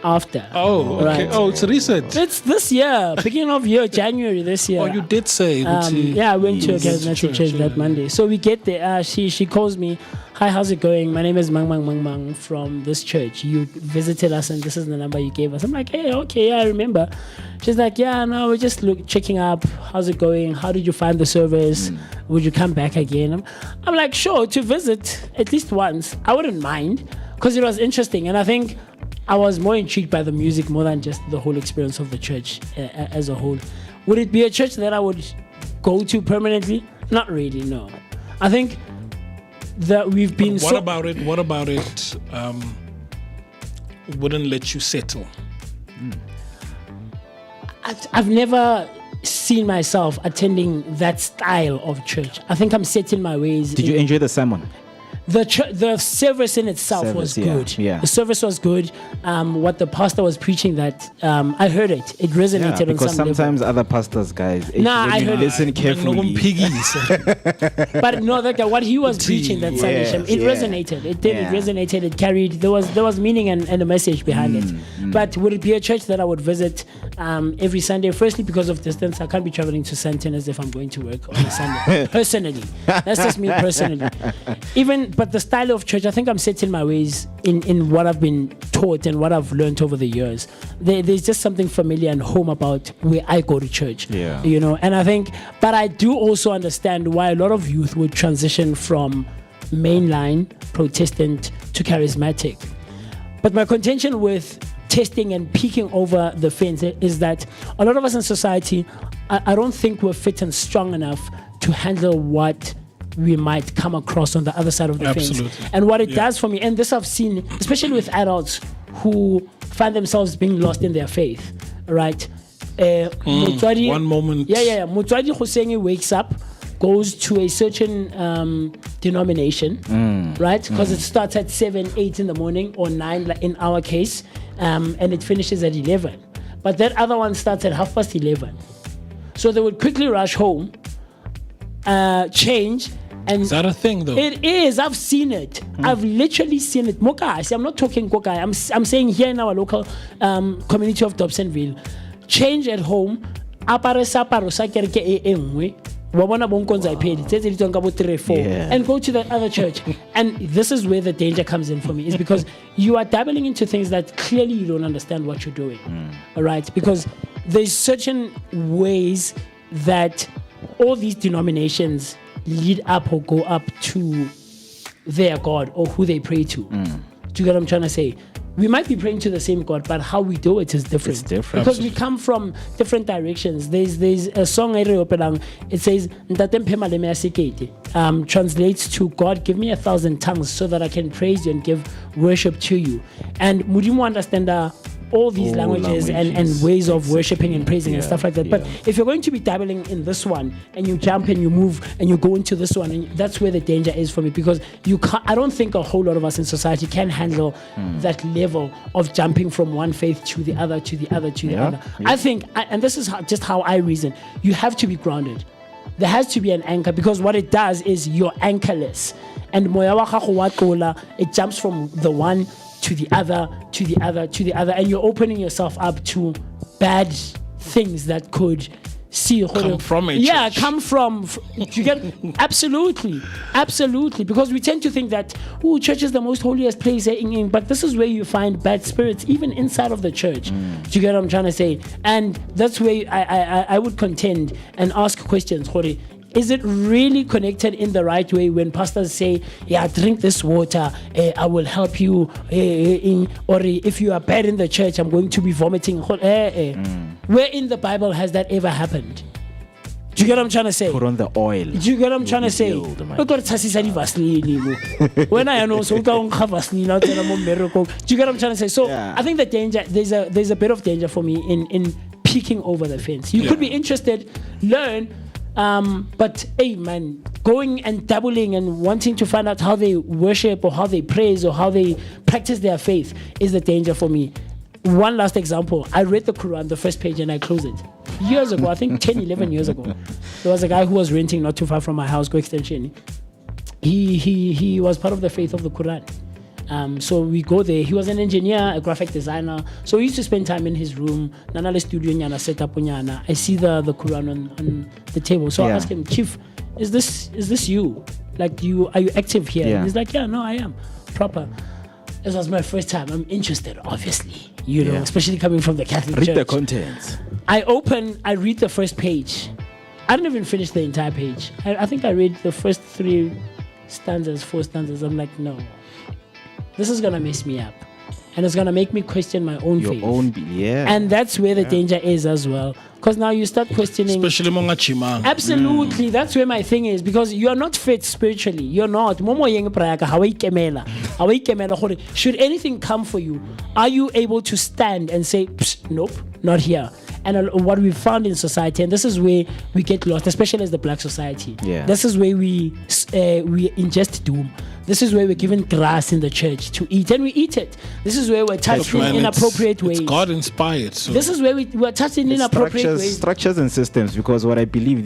After. Oh, okay. Right. Oh, it's recent. It's this year, beginning of year, January this year. Oh, you did say. I went to a charismatic church that Monday. So we get there. She calls me. Hi, how's it going? My name is Mang from this church. You visited us, and this is the number you gave us. I'm like, hey, okay, I remember. She's like, yeah, no, we're just checking up. How's it going? How did you find the service? Would you come back again? I'm like, sure, to visit at least once. I wouldn't mind because it was interesting, and I think I was more intrigued by the music more than just the whole experience of the church as a whole. Would it be a church that I would go to permanently? Not really, no. I think that we've been. What about it? Wouldn't let you settle? I've never seen myself attending that style of church. I think I'm set in my ways. Did you enjoy the sermon? The service in itself was good. Yeah. The service was good. What the pastor was preaching, that I heard it. It resonated on because some sometimes level. other pastors, guys, I heard listen carefully. But no, what he was preaching, that Sunday, it resonated. It did. It resonated. It carried. There was meaning and a message behind it. But would it be a church that I would visit every Sunday? Firstly, because of distance, I can't be traveling to Sandton as if I'm going to work on a Sunday. Personally, that's just me personally. But the style of church, I think I'm set in my ways in what I've been taught and what I've learned over the years. There's just something familiar and home about where I go to church. You know, and I think, but I do also understand why a lot of youth would transition from mainline Protestant to charismatic. But my contention with testing and peeking over the fence is that a lot of us in society, I don't think we're fit and strong enough to handle what we might come across on the other side of the fence. And what it does for me, and this I've seen, especially with adults who find themselves being lost in their faith, right? One moment. Motswadi Hosseini wakes up, goes to a certain denomination, right? Because it starts at 7, 8 in the morning or 9, like in our case, and it finishes at 11. But that other one starts at 11:30. So they would quickly rush home, change. And is that a thing though? It is. I've seen it. I've literally seen it. Moeketsi. I'm not talking Kokai. I'm saying here in our local community of Dobsonville. Change at home. Apare saparo sa kereke e engwe. Wa bona bonkonza iphedi. Tse di tsonga bo 3 4 and go to the other church. And this is where the danger comes in for me, is because you are dabbling into things that clearly you don't understand what you're doing. All right? Because there's certain ways that all these denominations lead up or go up to their God or who they pray to. Do you get what I'm trying to say? We might be praying to the same God, but how we do it is different. It's different. Because we come from different directions. There's a song, it says, translates to, God, give me 1,000 tongues so that I can praise you and give worship to you. And Mudimu understand all these languages and ways of worshiping and praising and stuff like that. But if you're going to be dabbling in this one and you jump and you move and you go into this one, and that's where the danger is for me, because I don't think a whole lot of us in society can handle that level of jumping from one faith to the other, to the other, to the other. I think, and this is just how I reason, you have to be grounded. There has to be an anchor, because what it does is you're anchorless. And it jumps from the one to the other, to the other, to the other, and you're opening yourself up to bad things that could come from it. Yeah, come from. You get absolutely, because we tend to think that church is the most holiest place, but this is where you find bad spirits even inside of the church. Do you get what I'm trying to say? And that's where I would contend and ask questions. Is it really connected in the right way when pastors say, drink this water, I will help you, or if you are bad in the church, I'm going to be vomiting? Where in the Bible has that ever happened? Do you get what I'm trying to say? Put on the oil. Do you get what I'm trying to say? When I know, so don't have Vaseline out there, miracle. Do you get what I'm trying to say? So I think the danger, there's a bit of danger for me in peeking over the fence. You could be interested, learn, but hey man, going and dabbling and wanting to find out how they worship or how they praise or how they practice their faith is the danger for me. One last example, I read the Quran, the first page, and I closed it. Years ago, I think 10, 11 years ago. There was a guy who was renting not too far from my house, Go Extension. He was part of the faith of the Quran. So we go there. He was an engineer, a graphic designer. So we used to spend time in his room. Nanale studio nyana set up nyana. I see the Quran on the table. So I asked him, Chief, is this you? Like, are you active here? And he's like, yeah, no, I am. Proper. This was my first time. I'm interested, obviously. You know, especially coming from the Catholic Church. Read the contents. I read the first page. I didn't even finish the entire page. I think I read the first 4 stanzas. I'm like, no. This is going to mess me up. And it's going to make me question my own faith. And that's where the danger is as well. Because now you start questioning. Especially Monga Chimang. Absolutely. That's where my thing is. Because you are not fit spiritually. You're not. Should anything come for you, are you able to stand and say, nope, not here? And what we found in society, and this is where we get lost, especially as the black society. This is where we ingest doom. This is where we're given grass in the church to eat, and we eat it. This is where we're touched in inappropriate ways. It's God inspired. So. This is where we're touched in inappropriate ways. Structures and systems, because what I believe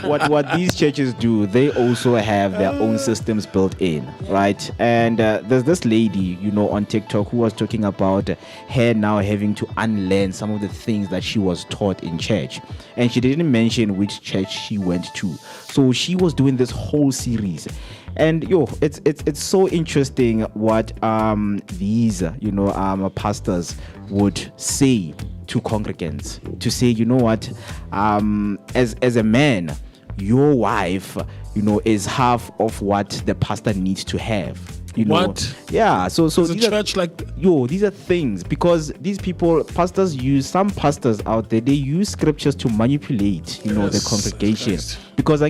what these churches do, they also have their own systems built in, right? And there's this lady, on TikTok who was talking about her now having to unlearn some of the things that she was taught in church, and she didn't mention which church she went to. So she was doing this whole series, and it's so interesting what these pastors would say to congregants, to say, as a man, your wife is half of what the pastor needs to have. What? Yeah. So these church these are things, because these people, some pastors out there, they use scriptures to manipulate, the congregation. Yes. Because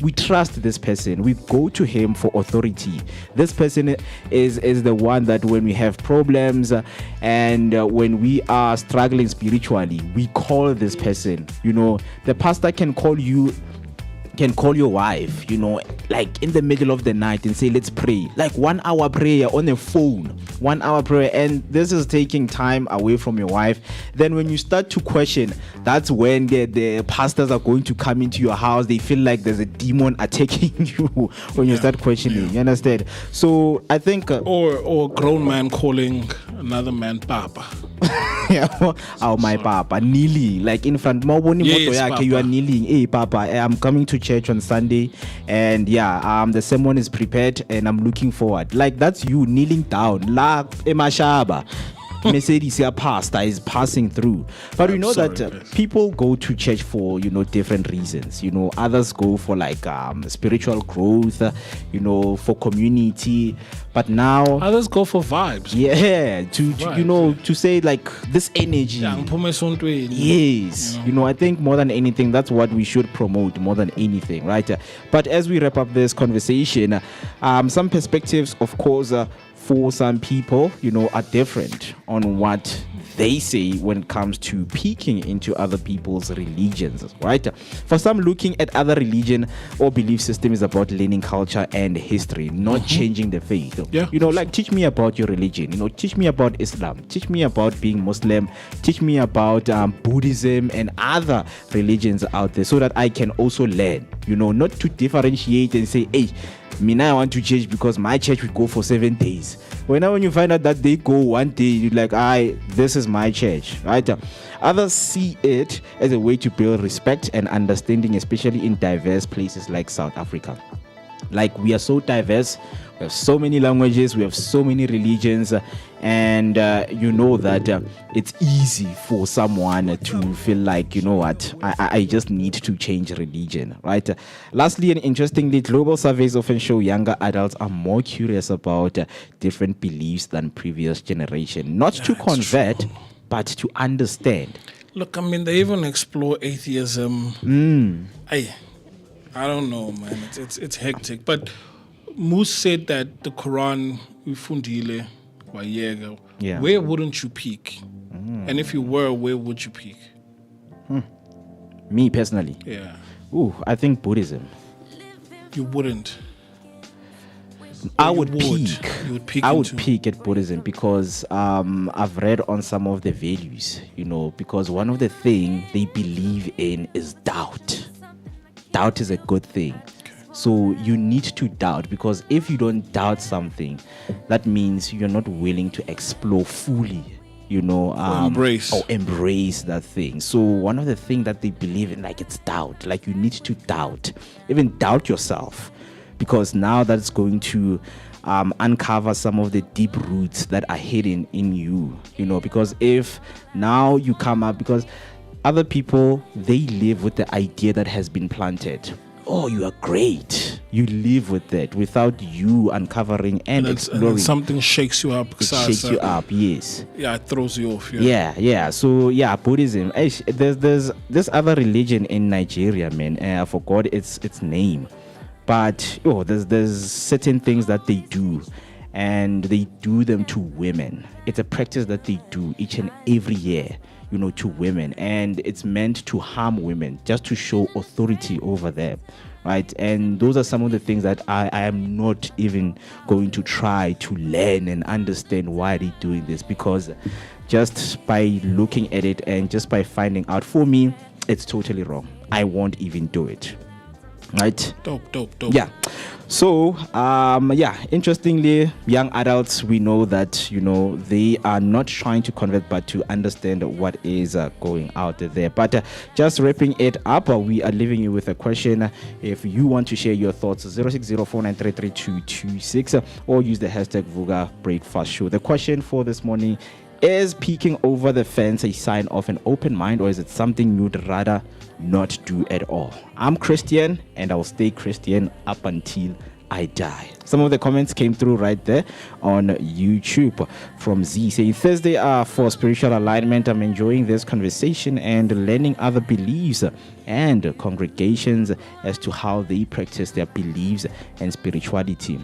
we trust this person. We go to him for authority. This person is the one that when we have problems and when we are struggling spiritually, we call this person. The pastor can call your wife, like in the middle of the night and say, let's pray. Like 1 hour prayer on the phone. 1 hour prayer. And this is taking time away from your wife. Then when you start to question, that's when the pastors are going to come into your house. They feel like there's a demon attacking you when you start questioning. You understand? So I think... or a grown man calling another man Papa. My Papa. Kneeling. Like in front. Yes, you are kneeling. Hey, Papa, I'm coming to church on Sunday, and the sermon is prepared and I'm looking forward. Like that's you kneeling down. La emashaba. Mercedes, your pastor is passing through. But we know that people go to church for different reasons. Others go for like spiritual growth, for community. But now others go for vibes. Yeah, to say like this energy. Yes, I think more than anything, that's what we should promote more than anything, right? But as we wrap up this conversation, some perspectives, of course, for some people, are different on what they say when it comes to peeking into other people's religions, right? For some, looking at other religion or belief system is about learning culture and history, not changing the faith. Yeah. Like, teach me about your religion, teach me about Islam, teach me about being Muslim, teach me about Buddhism and other religions out there so that I can also learn, not to differentiate and say, hey, I want to change because my church would go for 7 days. When you find out that they go 1 day, you're like, this is my church, right? Others see it as a way to build respect and understanding, especially in diverse places like South Africa. Like, we are so diverse, we have so many languages, we have so many religions, and that it's easy for someone to feel like, I just need to change religion, right? Lastly, and interestingly, global surveys often show younger adults are more curious about different beliefs than previous generation. Not to convert, but to understand. Look, they even explore atheism. I don't know, man. It's hectic. But Moose said that the Quran, where wouldn't you peek? And if you were, where would you peek? Me personally? Yeah. I think Buddhism. You wouldn't? I would peek. You would peek. I would peek at Buddhism because I've read on some of the values, because one of the things they believe in is doubt. Doubt is a good thing. So you need to doubt, because if you don't doubt something, that means you're not willing to explore fully, embrace that thing. So one of the things that they believe in, like, it's doubt. Like, you need to doubt, even doubt yourself, because now that's going to uncover some of the deep roots that are hidden in you, because if now you come up, because other people, they live with the idea that has been planted. Oh, you are great. You live with that without you uncovering and exploring. And something shakes you up. It shakes you up, yes. Yeah, it throws you off. Yeah. So, Buddhism. There's this other religion in Nigeria, man. I forgot its name. But, there's certain things that they do. And they do them to women. It's a practice that they do each and every year, to women, and it's meant to harm women just to show authority over them, right? And those are some of the things that I am not even going to try to learn and understand why they're doing this, because just by looking at it and just by finding out, for me, it's totally wrong. I won't even do it, right? Dope. Yeah. So, interestingly, young adults, we know that, they are not trying to convert, but to understand what is going out there. But just wrapping it up, we are leaving you with a question. If you want to share your thoughts, 0604933226, or use the hashtag Vooka Breakfast Show. The question for this morning: is peeking over the fence a sign of an open mind, or is it something you'd rather not do at all? I'm Christian, and I'll stay Christian up until I die. Some of the comments came through right there on YouTube from Z, saying, Thursday for spiritual alignment. I'm enjoying this conversation and learning other beliefs and congregations as to how they practice their beliefs and spirituality.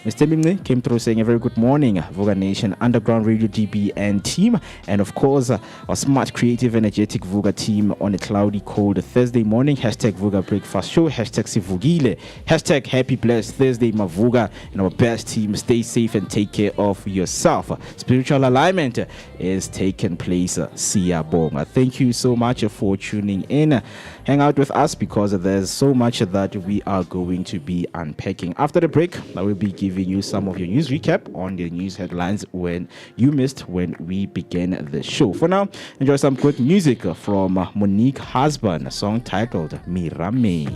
Mr. Mimne came through saying a very good morning, Vooka Nation, Underground Radio DB and team, and of course our smart, creative, energetic Vooka team on a cloudy, cold Thursday morning. Hashtag Vooka Breakfast Show, hashtag Sivugile, hashtag Happy Blessed Thursday Mavuga, and our best team. Stay safe and take care of yourself. Spiritual alignment is taking place. Siyabonga. Thank you so much for tuning in. Hang out with us because there's so much that we are going to be unpacking. After the break, I will be giving you some of your news recap on the news headlines when you missed when we began the show. For now, enjoy some good music from Monique Husband, a song titled Mirame.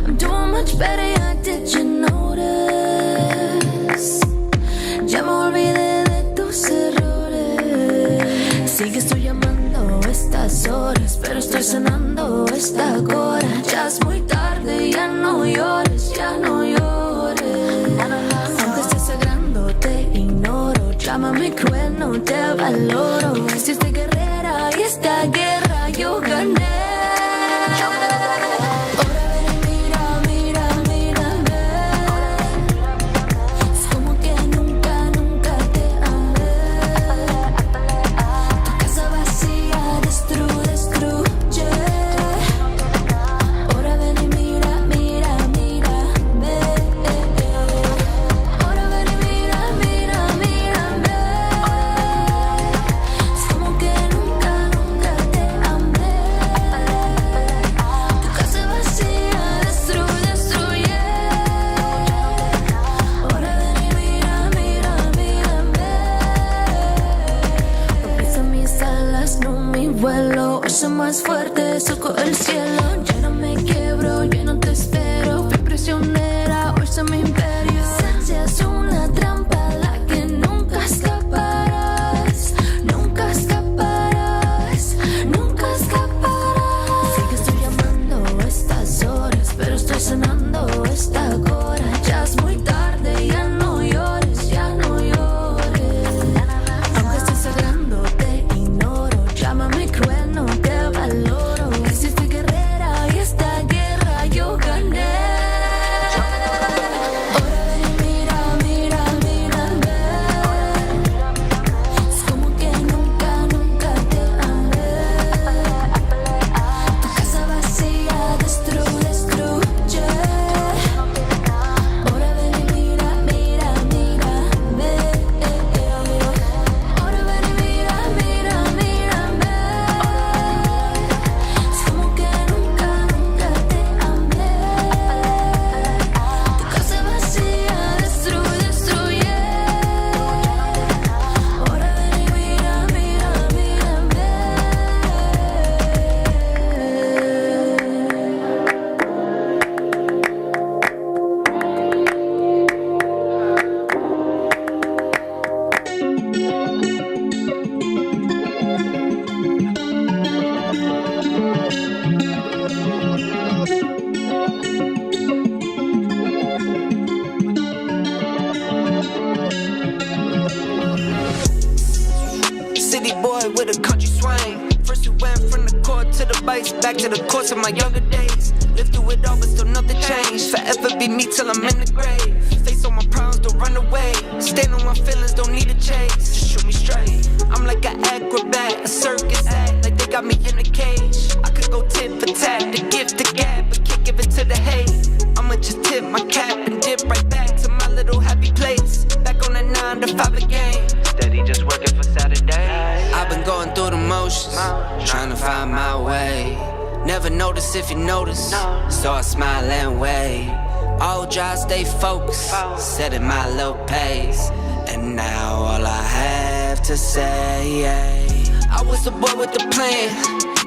I'm doing much better, yeah, did you notice? Ya me olvidé de tus errores. Sigues tú llamando estas horas, pero estoy cenando esta hora. Ya es muy tarde, ya no llores, ya no llores. Aunque estés sangrando, te ignoro. Llámame cruel, no te valoro. Si estoy guerrera y esta guerra yo gané. paso más fuerte, surco el cielo. Ya no me quiebro, ya no te espero. Fui prisionera, hoy soy mi imperio. Esencia es una trampa, la que nunca escaparás. Nunca escaparás, nunca escaparás. Sé que estoy llamando a estas horas, pero estoy sanando esta hora. Ya es muy tarde, ya no llores, ya no llores. Aunque estoy sangrando, te ignoro. Llámame cruel, no te valoro. Hiciste guerrera y esta guerra yo gané. Ahora ven y mira, mira, mírame. Es como que nunca, nunca te amé. Tu casa vacía, destruye. Ahora ven y mira, mira, mírame. Ahora ven y mira, mira, mírame. Es como que nunca, nunca te amé. Tu casa vacía, destruye. Ahora ven y mira, mira, mírame. City boy with a country swing. First we went from the court to the bikes, back to the courts of my younger days. Lived through it all, but still nothing changed. Forever be me till I'm in the grave. Face on my problems, don't run away. Stand on my feelings, don't need a chase. Just shoot me straight. I'm like an acrobat, a circus act, like they got me in a cage. I could go tit for tat, the gift the gap, but can't give it to the hate. I'ma just tip my cap and dip right back to my little happy place. Back on that 9 to 5 again. Steady just working for Saturday. I've been going through the motions, trying to find my way. Never notice if you notice, so I smile and wave. All dry, stay focused, setting my little pace. And now all I have to say, I was the boy with the plan,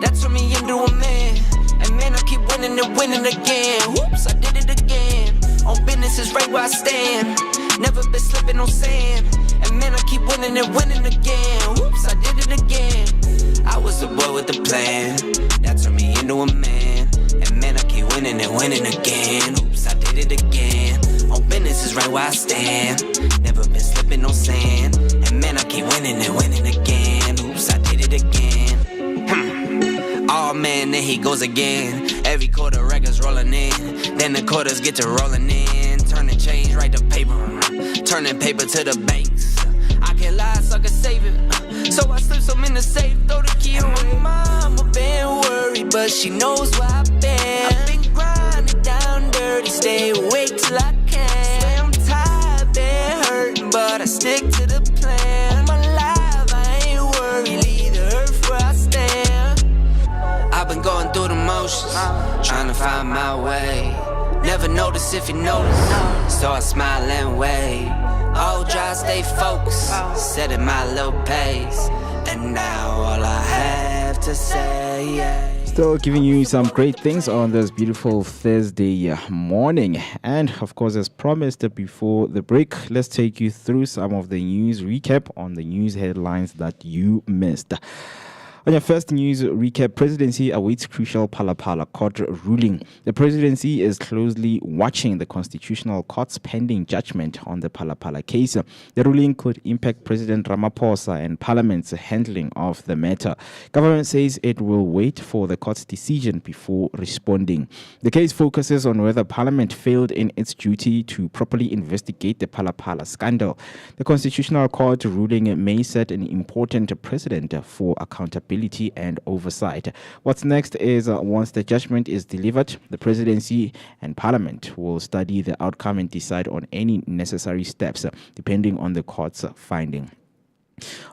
that turned me into a man. And man, I keep winning and winning again. Whoops, I did it again. On business is right where I stand. Never been slipping on sand. And man, I keep winning and winning again. Whoops, I did it again. I was the boy with the plan, that turned me into a man. And man, I keep winning and winning again. Oops, I did it again. On business is right where I stand. Never been slipping on sand. And man, I keep winning and winning again. Oops, I did it again. Oh man, there he goes again. Every quarter records rolling in. Then the quarters get to rolling in. Turning change right to paper. Turning paper to the banks. I can't lie, so I can save it. So I slip some in the safe, throw the key away. Mama been worried, but she knows where I've been. I've been grinding down dirty, stay awake till I can. Swear I'm tired, been hurting, but I stick to the plan. I'm alive, I ain't worried, leave the earth where I stand. I've been going through the motions, trying to find my way. Never notice if you notice, so I smile and wave. All dry, stay focused, setting my little pace. And now all I have to say, Still giving you some great things on this beautiful Thursday morning. And of course, as promised before the break, let's take you through some of the news recap on the news headlines that you missed. On your first news recap, presidency awaits crucial Phala court ruling. The presidency is closely watching the constitutional court's pending judgment on the Phala case. The ruling could impact President Ramaphosa and Parliament's handling of the matter. Government says it will wait for the court's decision before responding. The case focuses on whether Parliament failed in its duty to properly investigate the Phala scandal. The Constitutional Court ruling may set an important precedent for accountability and oversight. What's next is once the judgment is delivered, the presidency and Parliament will study the outcome and decide on any necessary steps depending on the court's finding.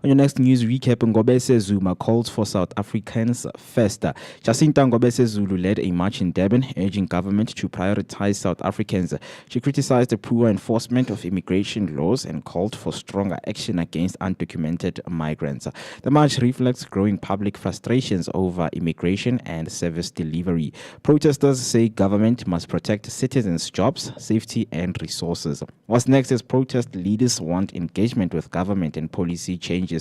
On your next news recap, Ngobese Zuma calls for South Africans first. Jacinta Ngobese Zulu led a march in Durban urging government to prioritize South Africans. She criticized the poor enforcement of immigration laws and called for stronger action against undocumented migrants. The march reflects growing public frustrations over immigration and service delivery. Protesters say government must protect citizens' jobs, safety and resources. What's next is protest leaders want engagement with government and policy changes.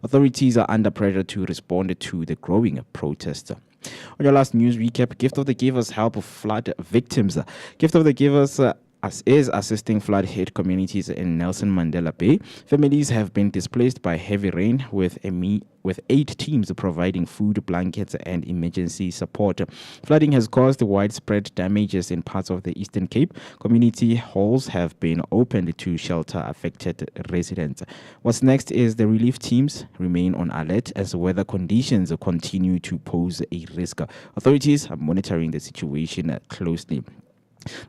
Authorities are under pressure to respond to the growing protest. On your last news recap, Gift of the Givers help flood victims. Gift of the Givers is assisting flood-hit communities in Nelson Mandela Bay. Families have been displaced by heavy rain with 8 teams providing food, blankets and emergency support. Flooding has caused widespread damages in parts of the Eastern Cape. Community halls have been opened to shelter affected residents. What's next is the relief teams remain on alert as weather conditions continue to pose a risk. Authorities are monitoring the situation closely.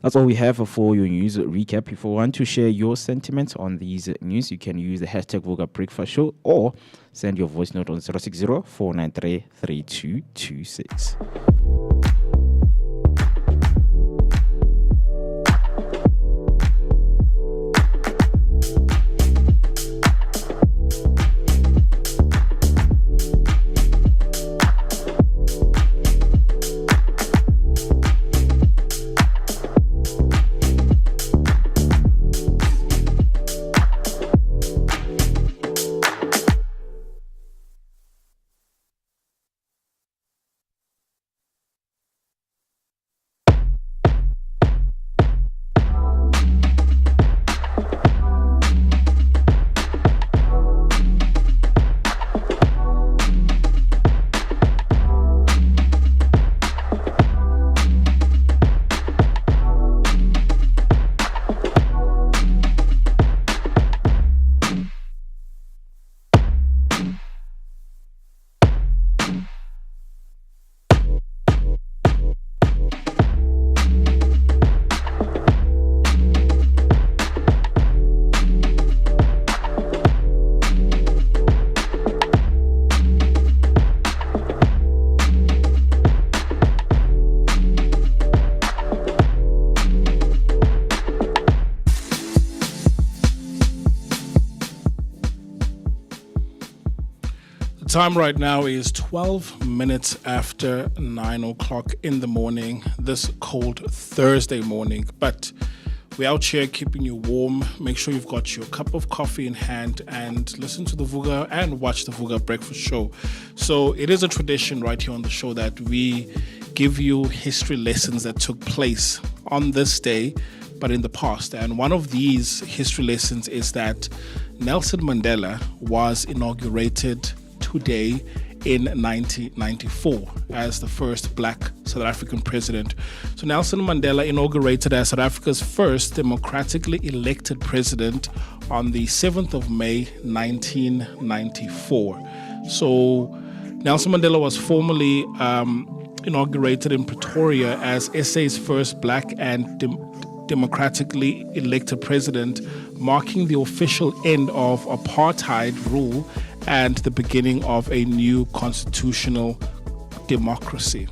That's all we have for your news recap. If you want to share your sentiments on these news, you can use the hashtag Vooka Breakfast Show or send your voice note on 060-493-3226. Time right now is 12 minutes after 9 o'clock in the morning, this cold Thursday morning. But we're out here keeping you warm. Make sure you've got your cup of coffee in hand and listen to the Vooka and watch the Vooka Breakfast Show. So it is a tradition right here on the show that we give you history lessons that took place on this day, but in the past. And one of these history lessons is that Nelson Mandela was inaugurated today in 1994 as the first black South African president. So Nelson Mandela inaugurated as South Africa's first democratically elected president on the 7th of May 1994. So Nelson Mandela was formally inaugurated in Pretoria as SA's first black and democratically elected president, marking the official end of apartheid rule and the beginning of a new constitutional democracy.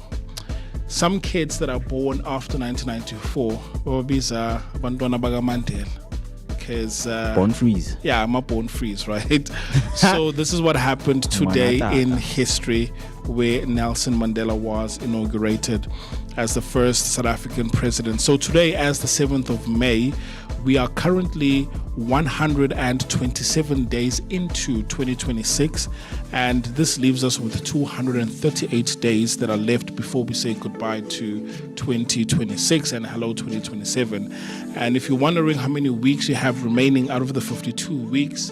Some kids that are born after 1994 babiza abantwana bakaMandela, because born freeze. Yeah, I'm a born freeze, right? So this is what happened today in history, where Nelson Mandela was inaugurated as the first South African president. So today, as the 7th of May, we are currently 127 days into 2026, and this leaves us with 238 days that are left before we say goodbye to 2026 and hello 2027. And if you're wondering how many weeks you have remaining out of the 52 weeks,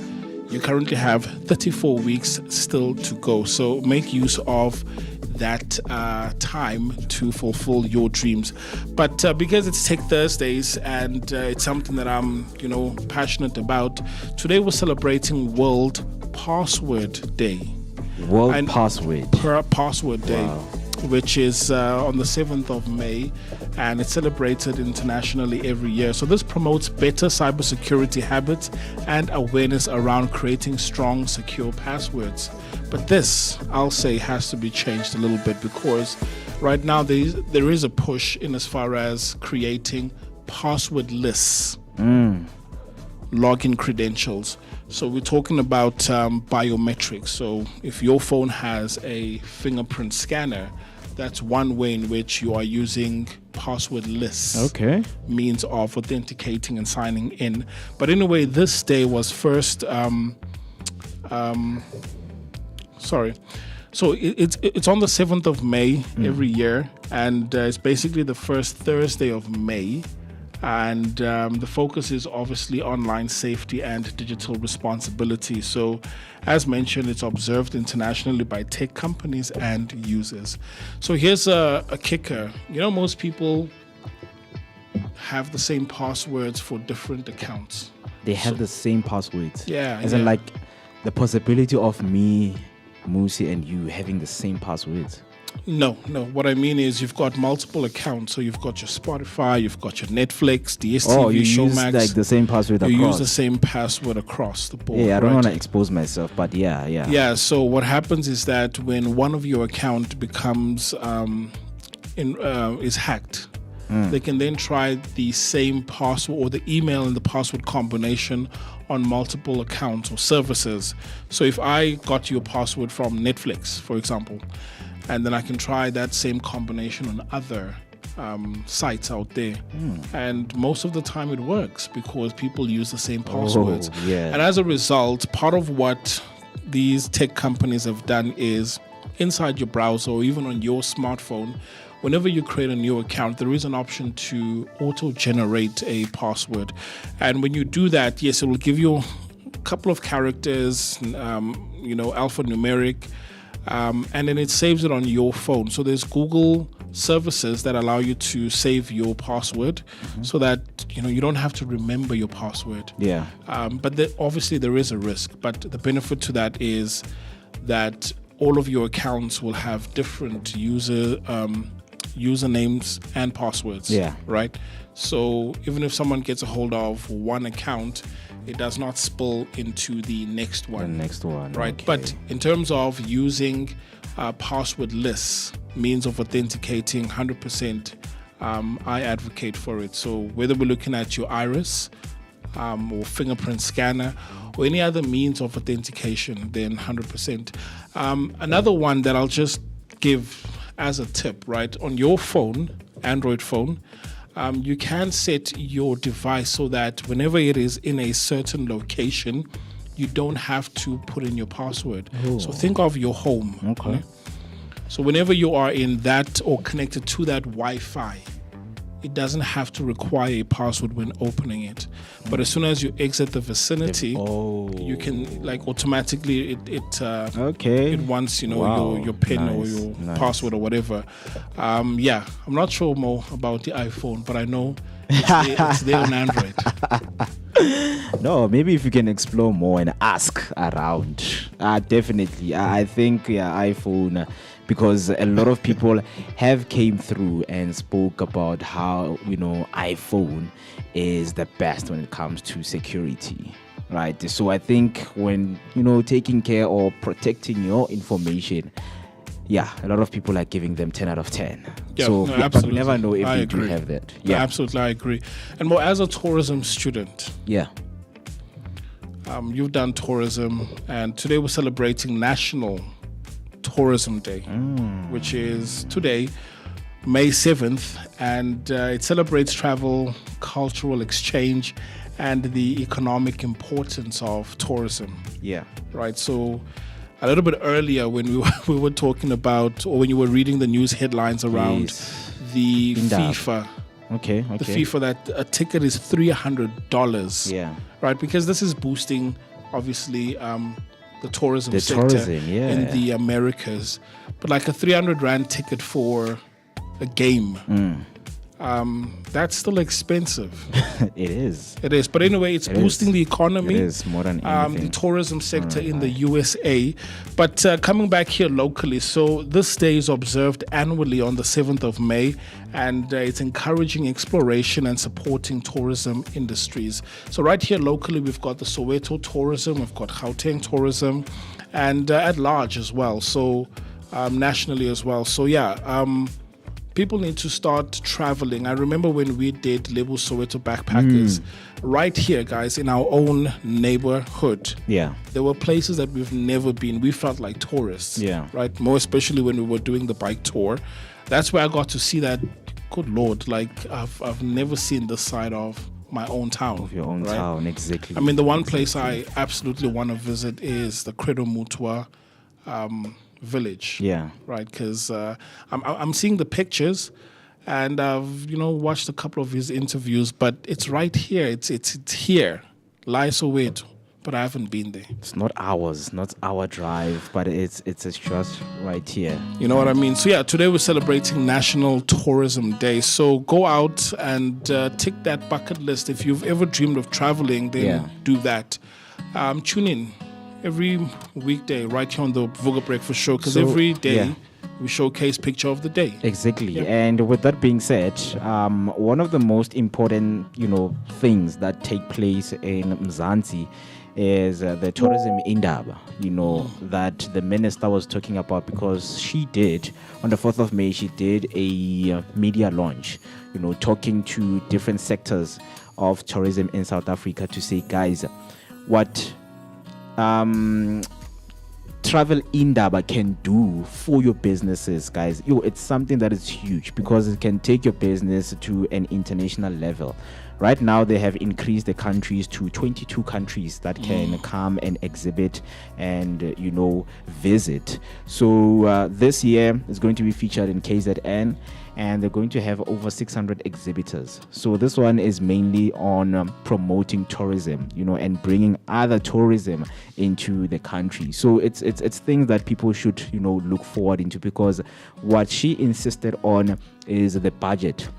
you currently have 34 weeks still to go. So make use of that time to fulfill your dreams. But because it's Tech Thursdays and it's something that I'm, passionate about, today we're celebrating World Password Day. Password Password Day. Wow. which is on the 7th of May, and it's celebrated internationally every year. So this promotes better cybersecurity habits and awareness around creating strong, secure passwords. But this, I'll say, has to be changed a little bit, because right now there is a push in as far as creating passwordless login credentials. So we're talking about biometrics. So if your phone has a fingerprint scanner, that's one way in which you are using passwordless means of authenticating and signing in. But in a way, this day was first So it's on the 7th of May every year, and it's basically the first Thursday of May. And the focus is obviously online safety and digital responsibility. So, as mentioned, it's observed internationally by tech companies and users. So here's a kicker. You know, most people have the same passwords for different accounts. They have the same passwords. Yeah. As in, like, the possibility of me, MooCee, and you having the same passwords. No. What I mean is you've got multiple accounts. So you've got your Spotify, you've got your Netflix, DSTV, you Showmax. use like the same password across. You use the same password across the board. Yeah, I don't want to expose myself, but yeah. Yeah, so what happens is that when one of your account becomes is hacked, they can then try the same password or the email and the password combination on multiple accounts or services. So if I got your password from Netflix, for example, and then I can try that same combination on other sites out there. And most of the time it works because people use the same passwords. And as a result, part of what these tech companies have done is inside your browser or even on your smartphone, whenever you create a new account, there is an option to auto-generate a password. And when you do that, yes, it will give you a couple of characters, alphanumeric, and then it saves it on your phone. So there's Google services that allow you to save your password so that you don't have to remember your password. But obviously there is a risk, but the benefit to that is that all of your accounts will have different usernames and passwords. Right? So even if someone gets a hold of one account, it does not spill into the next one. Right. Okay. But in terms of using passwordless means of authenticating 100%, I advocate for it. So whether we're looking at your iris or fingerprint scanner or any other means of authentication, then 100%. Another one that I'll just give as a tip, right? On your phone, Android phone, you can set your device so that whenever it is in a certain location, you don't have to put in your password. So think of your home. Okay. So whenever you are in that or connected to that Wi-Fi, it doesn't have to require a password when opening it. But as soon as you exit the vicinity, you can automatically it wants your PIN or your password or whatever. I'm not sure more about the iPhone, but I know it's there on Android. No, maybe if you can explore more and ask around. Definitely. I think iPhone, because a lot of people have came through and spoke about how iPhone is the best when it comes to security, right? So I think when taking care or protecting your information, a lot of people are giving them 10 out of 10. But we never know if they do have that. Absolutely, I agree. And more as a tourism student, you've done tourism, and today we're celebrating National Tourism Day, which is today, May 7th, and it celebrates travel, cultural exchange, and the economic importance of tourism. Right. So a little bit earlier when we were talking about, or when you were reading the news headlines around the FIFA. Okay. The FIFA, that a ticket is $300. Right, because this is boosting, obviously, the tourism sector in the Americas. But like a 300 Rand ticket for a game, that's still expensive. It is. It is. But anyway, it's boosting the economy. It is more than anything. The tourism sector in the USA. But coming back here locally, so this day is observed annually on the 7th of May, and it's encouraging exploration and supporting tourism industries. So right here locally, we've got the Soweto tourism, we've got Gauteng tourism, and at large as well. So nationally as well. So people need to start traveling. I remember when we did Lebu Soweto Backpackers, right here, guys, in our own neighborhood. Yeah. There were places that we've never been. We felt like tourists. Yeah. Right? More especially when we were doing the bike tour. That's where I got to see that, good Lord, like I've never seen this side of my own town. Of your own town, exactly. I mean, the one place I absolutely want to visit is the Credo Mutua village. Yeah. Right, because I'm seeing the pictures, and I've watched a couple of his interviews, but it's right here. It's here, Soweto, but I haven't been there. It's not ours, not our drive, but it's just right here. You know what I mean? So yeah, today we're celebrating National Tourism Day. So go out and tick that bucket list. If you've ever dreamed of traveling, then do that. Tune in every weekday right here on the Vooka Breakfast Show, because every day we showcase picture of the day. Exactly. And with that being said, one of the most important things that take place in Mzansi is the tourism indaba, that the minister was talking about, because she did on the 4th of May, she did a media launch, talking to different sectors of tourism in South Africa to say, guys, what travel indaba can do for your businesses, guys. It's something that is huge, because it can take your business to an international level. Right now, they have increased the countries to 22 countries that can come and exhibit and, visit. So this year is going to be featured in KZN, and they're going to have over 600 exhibitors. So this one is mainly on promoting tourism, and bringing other tourism into the country. So it's things that people should, look forward into, because what she insisted on is the budget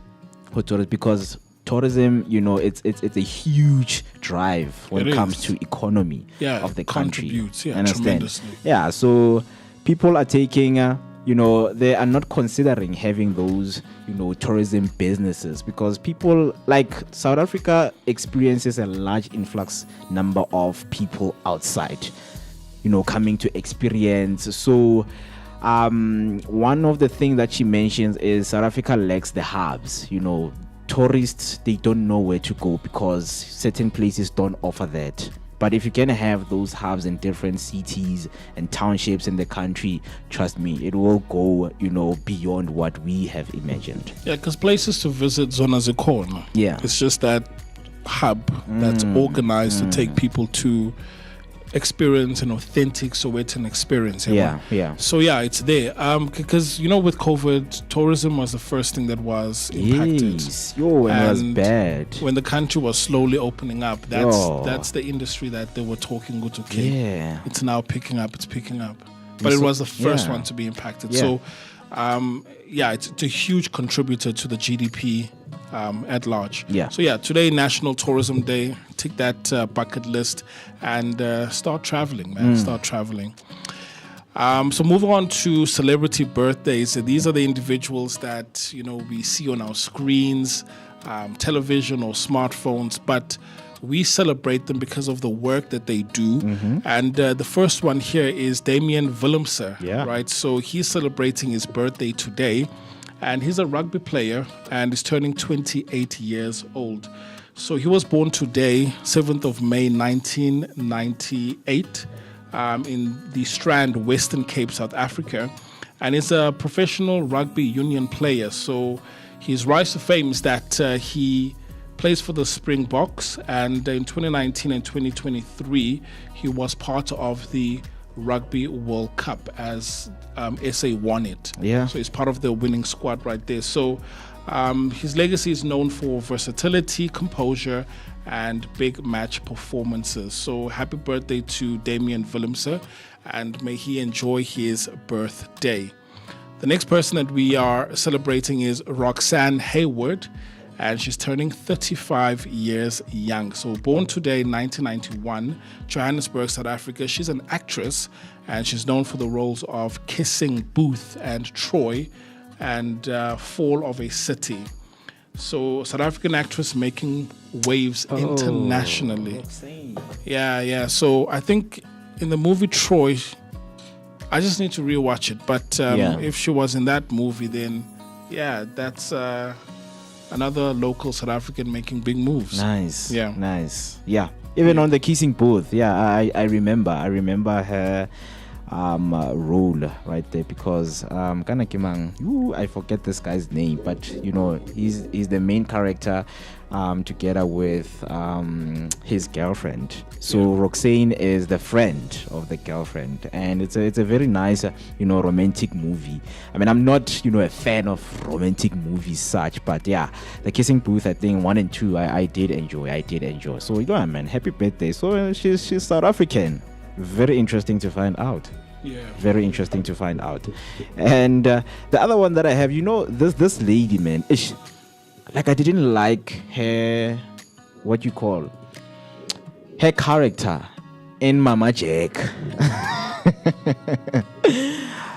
for tourism, because tourism, it's a huge drive when it comes to economy of the country. Tremendously. Yeah, so people are taking, they are not considering having those, tourism businesses, because people like South Africa experiences a large influx number of people outside, coming to experience. So one of the things that she mentions is South Africa lacks the hubs, tourists, they don't know where to go because certain places don't offer that. But if you can have those hubs in different cities and townships in the country, trust me, it will go, beyond what we have imagined. Yeah, because places to visit, zona zikhona. Yeah. It's just that hub that's organized to take people to experience an authentic Sowetan experience. Yeah. So yeah, it's there. Because with COVID, tourism was the first thing that was impacted. Yes. It was bad. When the country was slowly opening up, that's the industry that they were talking to. Yeah. It's now picking up. It's picking up. But it was the first one to be impacted. Yeah. So it's a huge contributor to the GDP at large. Yeah. So today, National Tourism Day. Take that bucket list and start traveling, man. Start traveling. So moving on to celebrity birthdays. So these are the individuals that we see on our screens, television or smartphones, but we celebrate them because of the work that they do. And the first one here is Damian Willemse, right? So he's celebrating his birthday today, and he's a rugby player and is turning 28 years old. So he was born today, 7th of May, 1998, in the Strand, Western Cape, South Africa, and is a professional rugby union player. So his rise to fame is that he plays for the Springboks, and in 2019 and 2023, he was part of the Rugby World Cup as SA won it. Yeah. So he's part of the winning squad right there. So his legacy is known for versatility, composure, and big match performances. So happy birthday to Damian Willemse, and may he enjoy his birthday. The next person that we are celebrating is Roxanne Hayward, and she's turning 35 years young. So born today, 1991, Johannesburg, South Africa. She's an actress, and she's known for the roles of Kissing Booth and Troy and Fall of a City. So South African actress making waves internationally. Yeah. So I think in the movie Troy, I just need to rewatch it. But if she was in that movie, then that's another local South African making big moves. Nice. Yeah. Nice. Yeah. Even on the Kissing Booth. Yeah, I remember her role right there, because I forget this guy's name, but he's the main character together with his girlfriend. So Roxanne is the friend of the girlfriend, and it's a very nice romantic movie. I mean, I'm not a fan of romantic movies such, but yeah, the Kissing Booth, I think 1 and 2 I did enjoy. So man, happy birthday. So she's South African. Very interesting to find out. Yeah. Very interesting to find out. And the other one that I have, this lady, man, I didn't like her, her character in Mama Jack.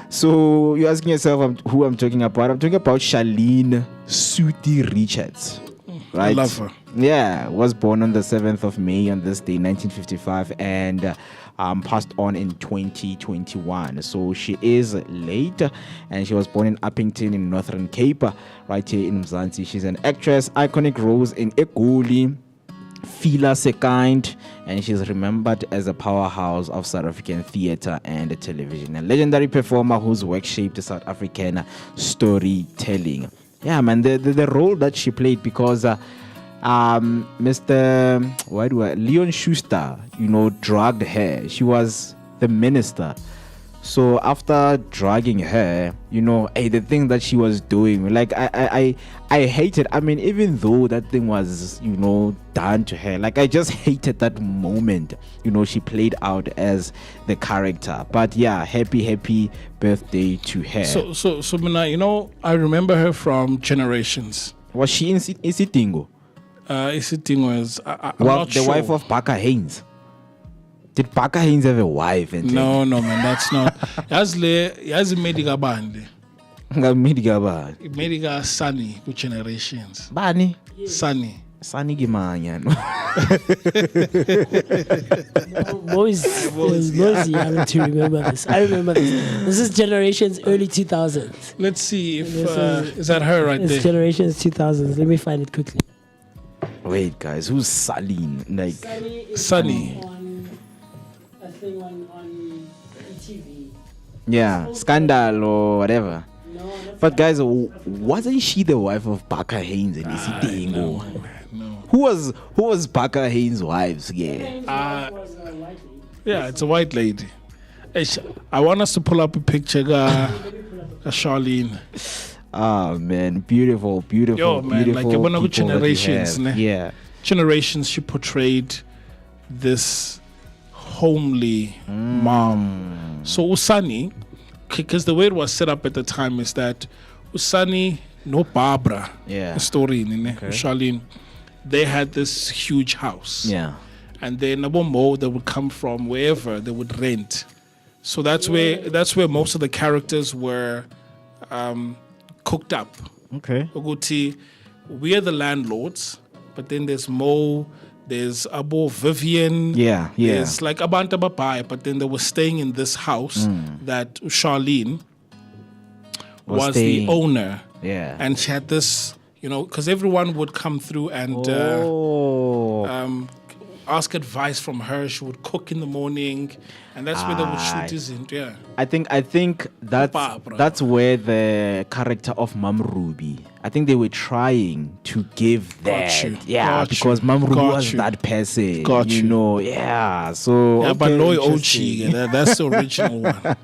So you're asking yourself who I'm talking about. I'm talking about Charlene Sooty Richards. Right? I love her. Yeah, was born on the 7th of May on this day, 1955, and passed on in 2021. So she is late, and she was born in Uppington in Northern Cape, right here in Mzansi. She's an actress, iconic roles in Egoli, Fila Sekind, and she's remembered as a powerhouse of South African theatre and television. A legendary performer whose work shaped South African storytelling. Yeah, man, the role that she played, because Leon Schuster, drugged her. She was the minister. So after drugging her, the thing that she was doing, I hated. I mean, even though that thing was, done to her, I just hated that moment. She played out as the character. But yeah, happy birthday to her. So Mina, I remember her from Generations. Was she in Isitingo? Isitingo is I'm well, not the sure. wife of Parker Haynes. Did Parker Haynes have a wife? No, man, that's not. Yazi mediga bandi. Mediga Sunny with Generations. Bani? Sunny Gimanya. Boys young to remember this. I remember this. This is Generations early 2000s. Let's see if is that her right there? It's Generations 2000s. Let me find it quickly. Wait, guys, who's Saline? Sunny. I think on TV. Yeah, Scandal or whatever. No, but guys, wasn't she the wife of Parker Haynes in Isitingo? No. Who was Parker Haynes' wives? Yeah. Yeah, it's a white lady. I want us to pull up a picture of Charlene. Oh man, beautiful. Yo, man, beautiful when I go Generations, yeah. Generations, she portrayed this homely mom. So Usani, because the way it was set up at the time is that Usani, no Barbara, story in Charlene, they had this huge house. Yeah. And then Nabomo, they would come from wherever they would rent. So that's where most of the characters were cooked up. Okay. Uguti, we are the landlords, but then there's Mo, there's Abo Vivian. Yeah. There's like Abanta Bapai, but then they were staying in this house that Charlene was the owner. Yeah. And she had this, because everyone would come through and ask advice from her. She would cook in the morning, and that's where they would shoot his in. Yeah. I think that's where the character of Mam Ruby. I think they were trying to give that. Because Mam Ruby was that person. Yeah. So but Loy Ochi, that's the original one.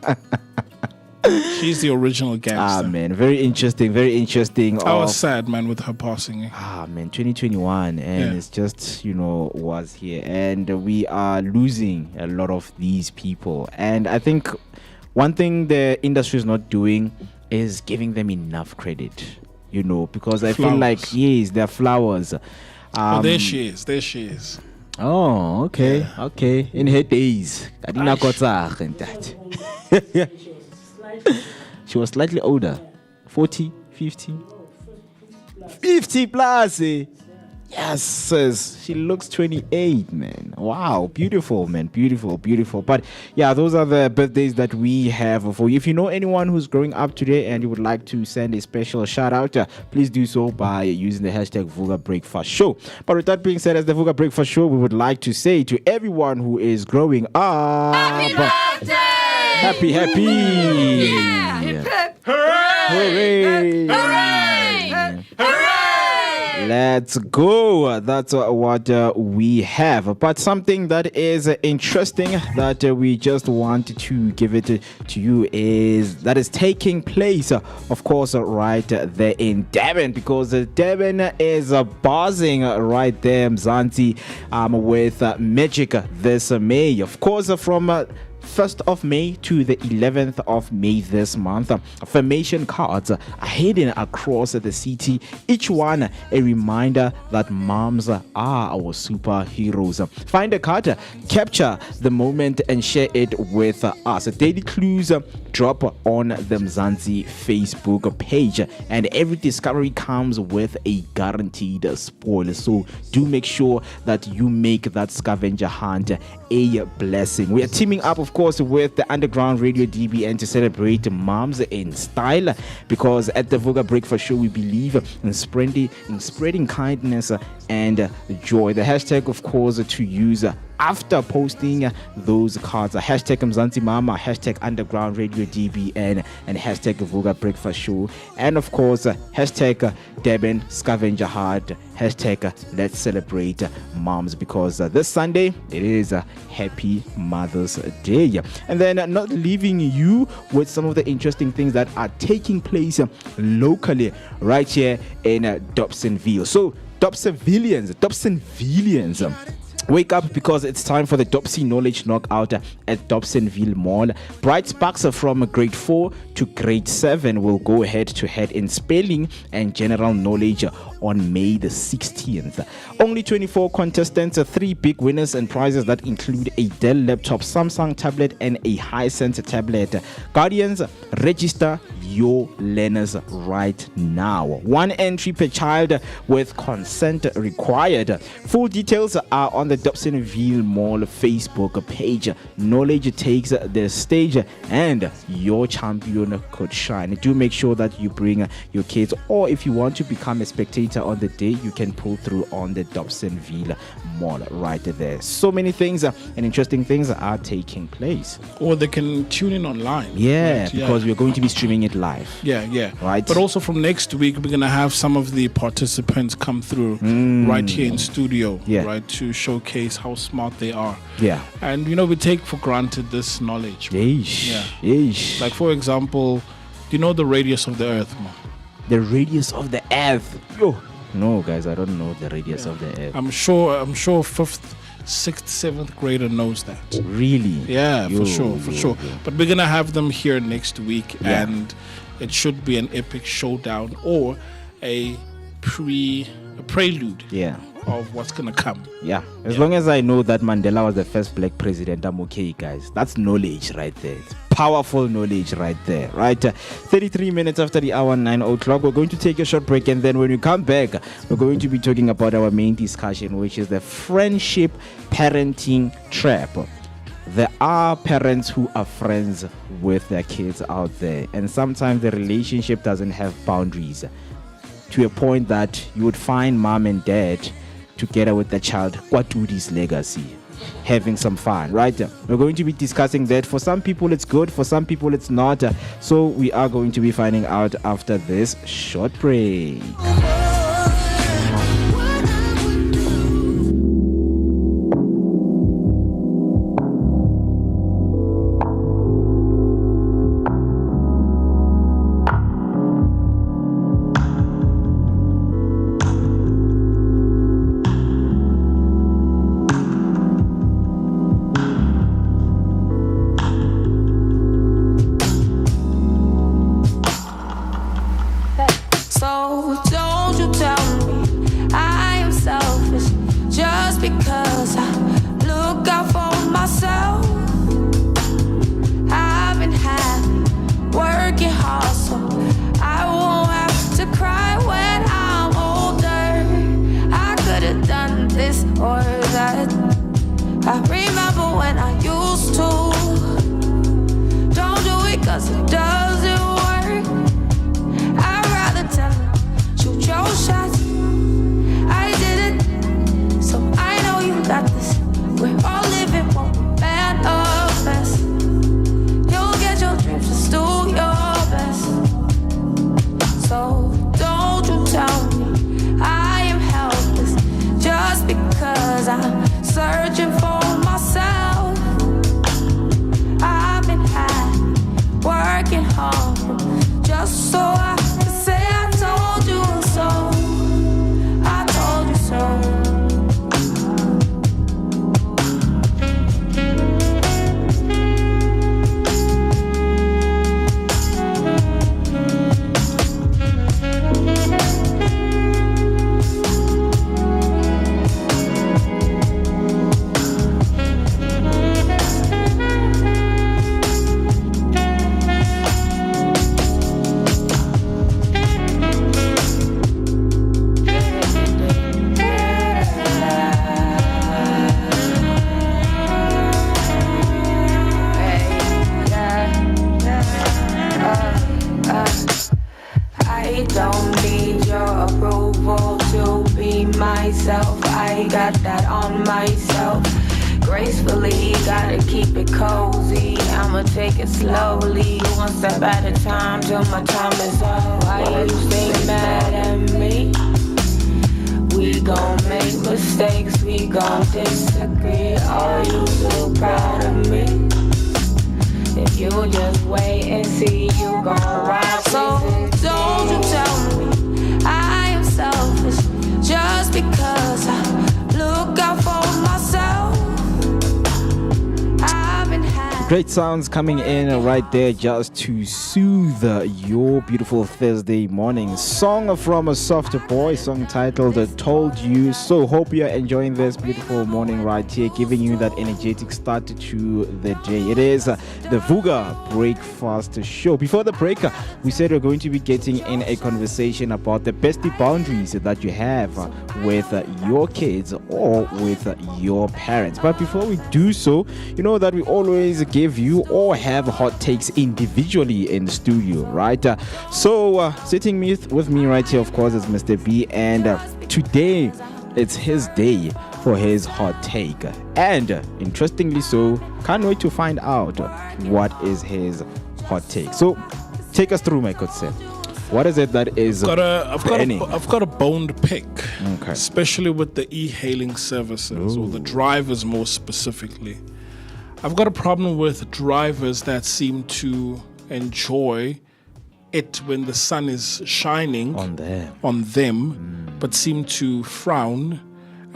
She's the original gangster. Man, very interesting. I was sad, man, with her passing. Man, 2021, and it's just was here, and we are losing a lot of these people. And I think one thing the industry is not doing is giving them enough credit, you know, because I Flowers. feel like, yes, they're flowers. There she is. There she is. Oh, okay, okay. In her days, I did not got that. She was slightly older, 40, 50. 50 plus, eh? Yes, sis. She looks 28, man. Wow, beautiful, man. Beautiful, beautiful. But yeah, those are the birthdays that we have for you. If you know anyone who's growing up today and you would like to send a special shout out, please do so by using the hashtag Vooka Breakfast Show. But with that being said, as the Vooka Breakfast Show, we would like to say to everyone who is growing up, Happy birthday! Happy, happy! Yeah. Yeah. Hooray! Hooray! Hooray! Hooray! Let's go. That's what we have. But something that is interesting that we just want to give it to you is taking place, of course, right there in Durban, because Durban is buzzing right there, Mzansi, with Magic this May. Of course, from 1st of May to the 11th of May this month, affirmation cards are hidden across the city, each one a reminder that moms are our superheroes. Find a card, capture the moment and share it with us. Daily clues drop on the Mzansi Facebook page, and every discovery comes with a guaranteed spoil. So do make sure that you make that scavenger hunt a blessing. We are teaming up, of course, with the Underground Radio DBN to celebrate moms in style, because at the Vooka Breakfast Show we believe in spreading kindness and joy. The hashtag, of course, to use after posting those cards, hashtag Mzansi Mama, hashtag Underground Radio DBN, and hashtag Vooka Breakfast Show, and of course hashtag Durban Scavenger Hunt, hashtag Let's Celebrate Moms, because this Sunday it is Happy Mother's Day. And then not leaving you with some of the interesting things that are taking place locally right here in Dobsonville. So Dobsonvillians, wake up, because it's time for the Dopsy Knowledge Knockout at Dobsonville Mall. Bright sparks from grade 4 to grade 7 will go head to head in spelling and general knowledge on May the 16th. Only 24 contestants, 3 big winners and prizes that include a Dell laptop, Samsung tablet, and a Hisense tablet. Guardians, register your learners right now. 1 entry per child with consent required. Full details are on the Dobsonville Mall Facebook page. Knowledge takes the stage and your champion could shine. Do make sure that you bring your kids, or if you want to become a spectator on the day, you can pull through on the Dobsonville Mall right there. So many things and interesting things are taking place. Or they can tune in online. Yeah, right? because we're going to be streaming it live. Yeah. Right. But also from next week, we're going to have some of the participants come through right here in studio, right, to showcase how smart they are. Yeah. And, we take for granted this knowledge. Yeesh. Like, for example, do you know the radius of the Earth, man? The radius of the Earth? No, guys, I don't know the radius of the Earth. I'm sure 5th, 6th, 7th grader knows that. Really? Yeah, for sure. But we're gonna have them here next week, and it should be an epic showdown or a prelude. Of what's gonna come. As long as I know that Mandela was the first black president, I'm okay, guys. That's knowledge right there. It's powerful knowledge right there, right? 33 minutes after the hour, 9 o'clock. We're going to take a short break, and then when we come back, we're going to be talking about our main discussion, which is the friendship parenting trap. There are parents who are friends with their kids out there, and sometimes the relationship doesn't have boundaries, to a point that you would find mom and dad together with the child, Kwatudi's legacy, having some fun, right? We're going to be discussing that. For some people it's good, for some people it's not. So we are going to be finding out after this short break. working hard just so I can say I told you so. I told you so. I don't need your approval to be myself. I got that on myself. Gracefully, gotta keep it cozy. I'ma take it slowly, one step at a time till my time is up. Why you stay mad at me? We gon' make mistakes, we gon' disagree. Are you so proud of me? If you just wait and see, you gon' ride. So don't you tell me I am selfish just because I look out for myself. I've been Great sounds coming in right there just to soothe your beautiful Thursday morning. Song from a Softer Boy, song titled Told You So. Hope you're enjoying this beautiful morning right here, giving you that energetic start to the day. It is the Vooka Breakfast Show. Before the break, we said we're going to be getting in a conversation about the best boundaries that you have with your kids or with your parents. But before we do so, you know that we always give you or have hot takes individually in the studio, right? So sitting with me right here, of course, is Mr. B, and today it's his day for his hot take, and interestingly so, can't wait to find out what is his hot take. So take us through, my good sir. What is it that is I've got a bone to pick, okay, especially with the e-hailing services. Ooh. Or the drivers more specifically. I've got a problem with drivers that seem to enjoy it when the sun is shining on them, but seem to frown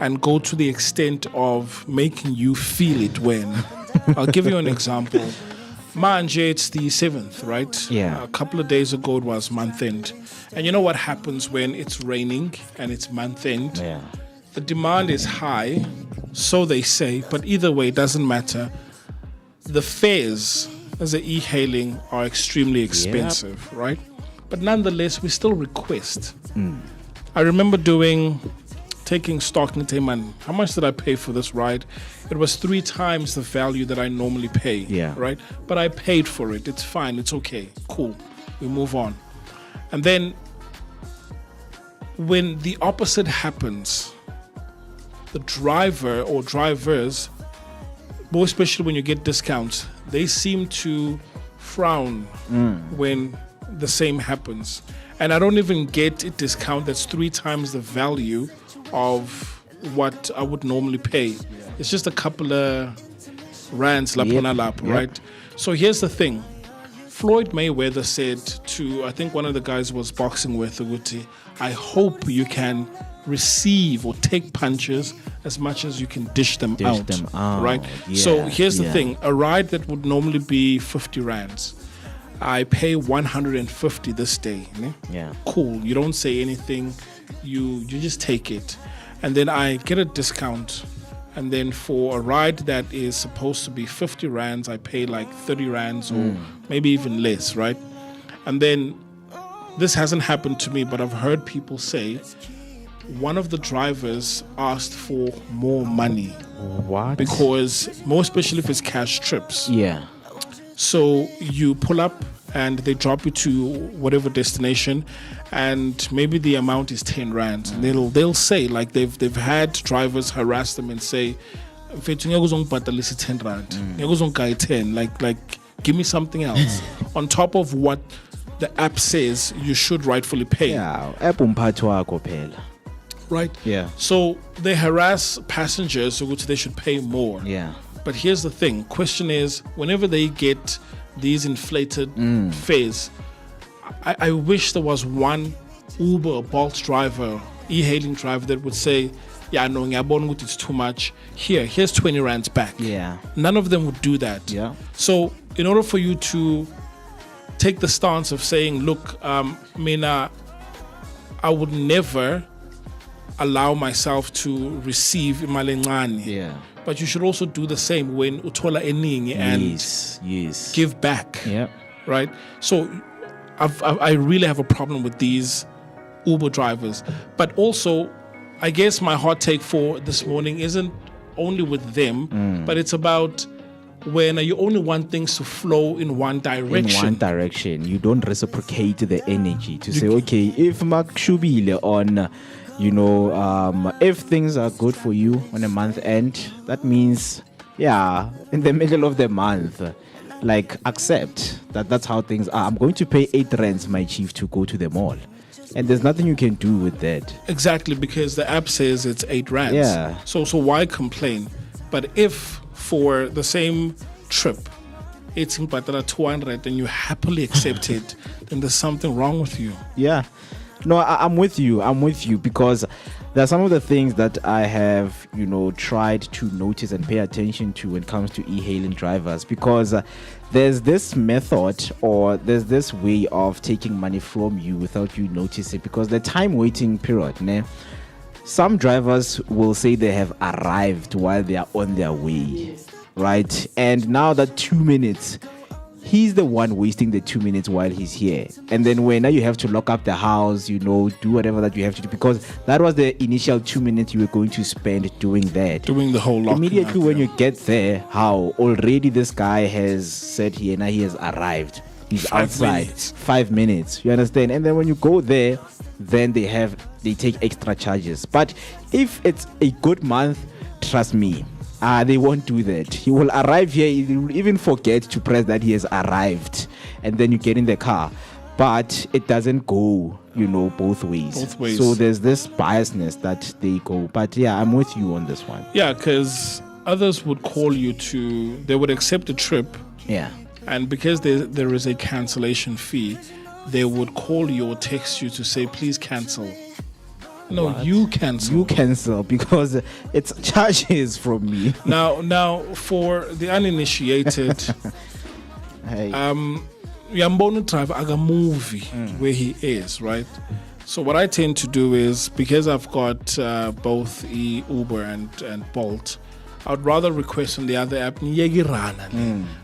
and go to the extent of making you feel it when. I'll give you an example. Manje, it's the 7th, right? Yeah. A couple of days ago, it was month end. And you know what happens when it's raining and it's month end? Yeah. The demand is high, so they say, but either way, it doesn't matter. The fares as a e-hailing are extremely expensive, right? But nonetheless, we still request. I remember taking stock and saying, man, how much did I pay for this ride? It was 3 times the value that I normally pay, right? But I paid for it. It's fine. It's okay. Cool. We move on. And then when the opposite happens, the driver or drivers, more especially when you get discounts, they seem to frown when the same happens. And I don't even get a discount that's 3 times the value of what I would normally pay. It's just a couple of rands, right? So here's the thing. Floyd Mayweather said to, I think one of the guys was boxing with Uguti, I hope you can receive or take punches as much as you can dish them out, right? So here's the thing. A ride that would normally be 50 rands, I pay 150 this day. Cool. You don't say anything. You just take it. And then I get a discount. And then for a ride that is supposed to be 50 rands, I pay like 30 rands or maybe even less, right? And then this hasn't happened to me, but I've heard people say one of the drivers asked for more money. What? Because, more especially if it's cash trips. Yeah. So you pull up and they drop you to whatever destination, and maybe the amount is 10 rand. And they'll say, like, they've had drivers harass them and say, 10 rand, 10, like give me something else on top of what the app says you should rightfully pay. Right? Yeah. So they harass passengers, which they should pay more. Yeah. But here's the thing. Question is, whenever they get these inflated fares. I wish there was one Uber or Bolt driver, e-hailing driver that would say, yeah, no, it's too much. Here's 20 rands back. Yeah. None of them would do that. Yeah. So in order for you to take the stance of saying, look, Mina, I would never allow myself to receive imali encane. Yeah. But you should also do the same when uthola eningi and give back. Yeah. Right? So I really have a problem with these Uber drivers. But also, I guess my hot take for this morning isn't only with them, but it's about when you only want things to flow in one direction. In one direction. You don't reciprocate the energy to say, okay, if Mark Shubile on, if things are good for you on a month end, that means, in the middle of the month, like accept that's how things are. I'm going to pay 8 rands, my chief, to go to the mall. And there's nothing you can do with that. Exactly, because the app says it's 8 rands. Yeah. So why complain? But if for the same trip, it's in 200 and you happily accept it, then there's something wrong with you. Yeah. No, I'm with you. I'm with you because there are some of the things that I have, tried to notice and pay attention to when it comes to e-hailing drivers because there's this method or there's this way of taking money from you without you noticing because the time waiting period, some drivers will say they have arrived while they are on their way, right? And now that 2 minutes, he's the one wasting the 2 minutes while he's here. And then when now you have to lock up the house, do whatever that you have to do because that was the initial 2 minutes you were going to spend doing that. Doing the whole lock. Immediately when you get there, how already this guy has said here, now he has arrived. He's outside. 5 minutes. You understand? And then when you go there, then they take extra charges. But if it's a good month, trust me, they won't do that. He will arrive here, he will even forget to press that he has arrived, and then you get in the car. But it doesn't go, both ways. Both ways. So there's this biasness that they go. But yeah, I'm with you on this one. Yeah, because others would call you they would accept a trip. Yeah. And because there is a cancellation fee, they would call you or text you to say, please cancel. No, What? you cancel. You cancel because it's charges from me. Now, for the uninitiated, Hey. Yambono drive a movie where he is, right? So what I tend to do is, because I've got both Uber and Bolt, I'd rather request on the other app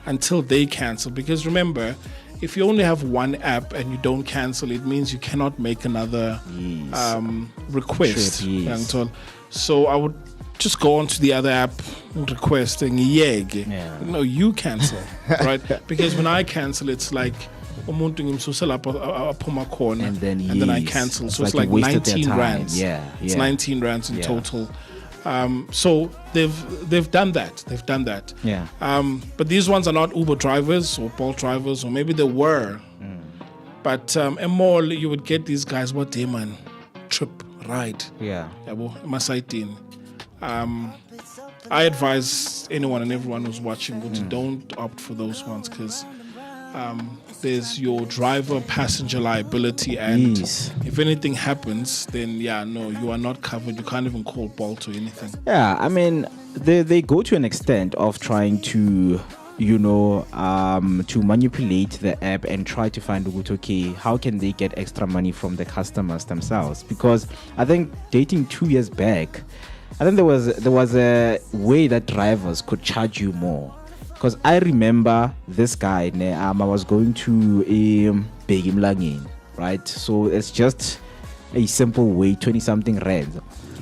until they cancel. Because remember, if you only have one app and you don't cancel, it means you cannot make another request. Trip, yes. So I would just go onto the other app requesting No, you cancel, right? Because when I cancel, it's like and then I cancel. So it's like 19 rands. It's 19 rands in total. So they've done that. Yeah. But these ones are not Uber drivers or Bolt drivers, or maybe they were. But a mall, you would get these guys, what day, man? Trip, ride. Yeah. I advise anyone and everyone who's watching don't opt for those ones because there's your driver passenger liability, and if anything happens, then you are not covered. You can't even call Bolt or anything. Yeah, I mean, they go to an extent of trying to to manipulate the app and try to find out, okay, how can they get extra money from the customers themselves? Because I think dating 2 years back, I think there was a way that drivers could charge you more. Because I remember this guy, I was going to Begimlangin, right? So it's just a simple way, 20-something rands.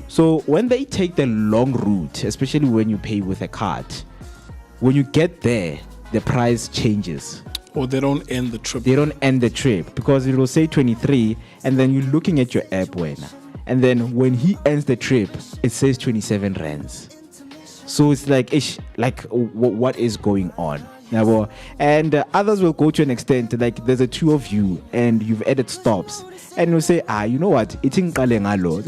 So when they take the long route, especially when you pay with a card, when you get there, the price changes. Or they don't end the trip. They don't end the trip because it will say 23, and then you're looking at your app and then when he ends the trip, it says 27 rands. So it's like, what is going on? Yabo. And others will go to an extent like there's a two of you and you've added stops. And you say, you know what? It's in Kalengalo.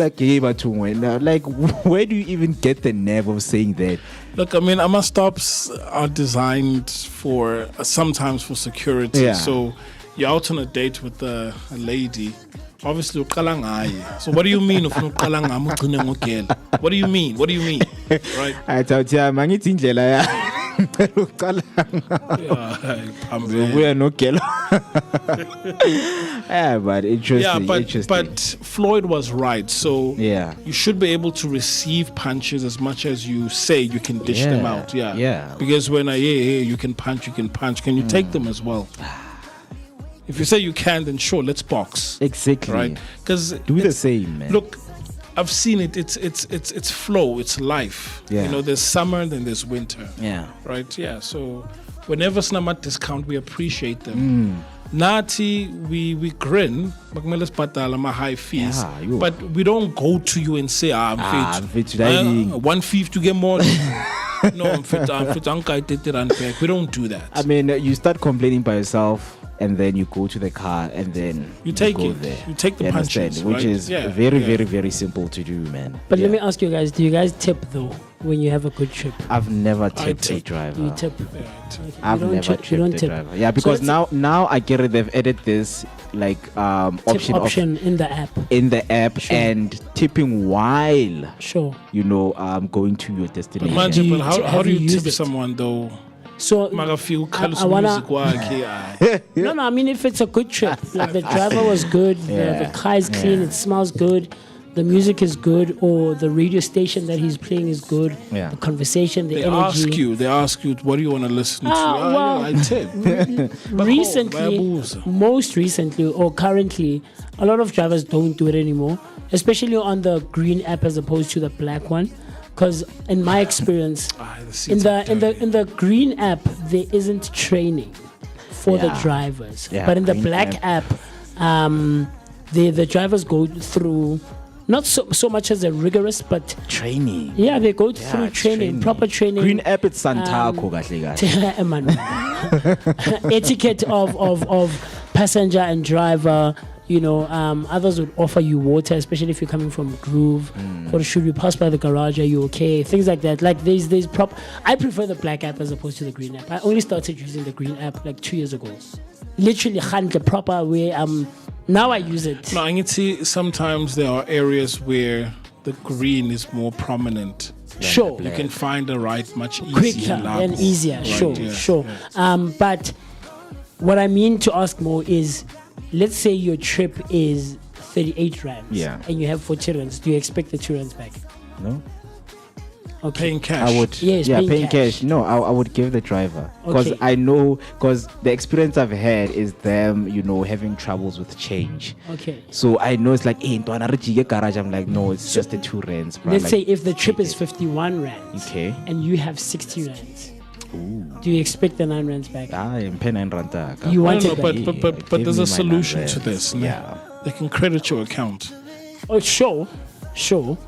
Like, where do you even get the nerve of saying that? Look, I mean, AMA stops are designed for sometimes for security. Yeah. So you're out on a date with a lady. Obviously, so what do you mean? What do you mean? What do you mean? Right? I thought, yeah, man, it's in Jela. We are no killer. Yeah, but interesting. Yeah, interesting. but Floyd was right. So yeah, you should be able to receive punches as much as you say you can dish them out. Yeah, yeah. Because when you can punch, can you take them as well? If you say you can, then sure, let's box. Exactly. Right? Because do the same, man. Look, I've seen it. It's flow. It's life. Yeah. You know, there's summer, then there's winter. Yeah. Right. Yeah. So whenever Snamat discount, we appreciate them. Nati, we grin. My high fees, but we don't go to you and say, I'm fit. 150 to get more. No, I'm fit. We don't do that. I mean, you start complaining by yourself. And then you go to the car, and then you take go it. There. You take the punches, which right? is very simple to do, man. But let me ask you guys: do you guys tip though when you have a good trip? I've never tipped a driver. You tip. I've never tipped a driver. Yeah, because so now I get it. They've added this like option in the app. Sure. And tipping while going to your destination. But how do you tip someone though? So I mean, if it's a good trip, like the driver was good, the car is clean, it smells good, the music is good, or the radio station that he's playing is good, the conversation, the energy. They ask you, what do you want to listen to? I tip. Most recently, or currently, a lot of drivers don't do it anymore, especially on the green app as opposed to the black one. Because in my experience, in the green app there isn't training for the drivers, but in the black app, the drivers go through not so much as a rigorous, but training. Yeah, they go through training, proper training. Green app it's Santako, etiquette of passenger and driver. Others would offer you water, especially if you're coming from Groove. Or should you pass by the garage? Are you okay? Things like that. Like there's I prefer the black app as opposed to the green app. I only started using the green app like 2 years ago. Literally, the proper way. Now I use it. No, I can see sometimes there are areas where the green is more prominent. Sure, you can find the right much easier, quicker and easier. Right, sure. But what I mean to ask more is, let's say your trip is 38 rands and you have 40 rands. Do you expect the 2 rands back? No. Okay. Paying cash. I would. Yes, paying cash. No, I would give the driver because I know because the experience I've had is them, having troubles with change. Okay. So I know it's like, hey, garage. I'm like, no, it's just the 2 rands. Let's say if the trip is 51 rands, okay, and you have 60 rands. Ooh. Do you expect the 9 rands back? You want it back. But there's a solution to this. Yeah. They can credit your account. Oh, sure. So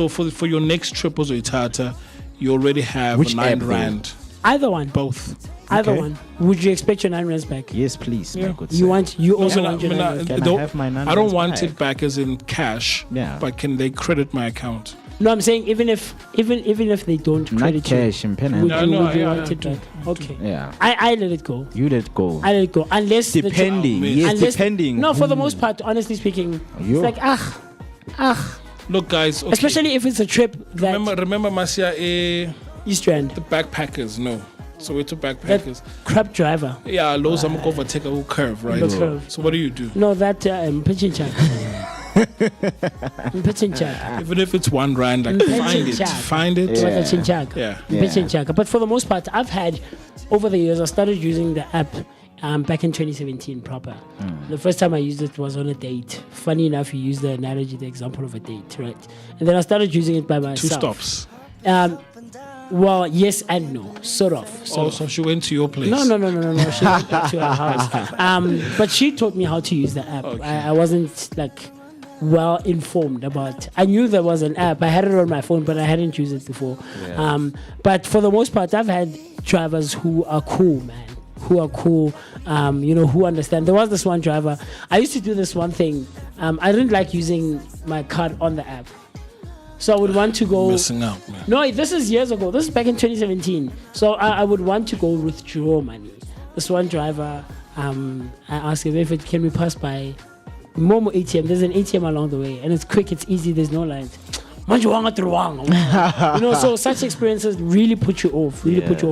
for your next trip or Itata, you already have which 9 rand. Either one. Both. Either one. Would you expect your 9 rands back? Yes, please. Yeah. You want your 9 rands back? I have my 9 I don't want it back as in cash. Yeah. But can they credit my account? No, I'm saying even if they don't credit cash and pen would you want it back? Okay. Yeah. I let it go. You let it go. I let it go. Unless depending. Depending. No, for the most part, honestly speaking, it's like Look, guys. Okay. Especially if it's a trip that remember Masia East Rand. The backpackers, no. So we took backpackers. That crap driver. Yeah, lows I'm over take a whole curve, right? So what do you do? No, that pitching check. Even if it's 1 rand, like find it. Yeah. But for the most part, I've had over the years. I started using the app back in 2017 proper. The first time I used it was on a date. Funny enough, you use the analogy, the example of a date, right? And then I started using it by myself. 2 stops. Well, yes and no, sort of. So she went to your place? No. She went back to her house. But she taught me how to use the app. Okay. I wasn't like well informed about. I knew there was an app. I had it on my phone, but I hadn't used it before. Yeah. But for the most part, I've had drivers who are cool, man. Who are cool, who understand. There was this one driver. I used to do this one thing. I didn't like using my card on the app. So I would want to go... Missing out, man. No, this is years ago. This is back in 2017. So I would want to go withdraw money. This one driver, I asked him if it can be passed by Momo ATM. There's an ATM along the way. And it's quick, it's easy, there's no lines. So such experiences really put you off.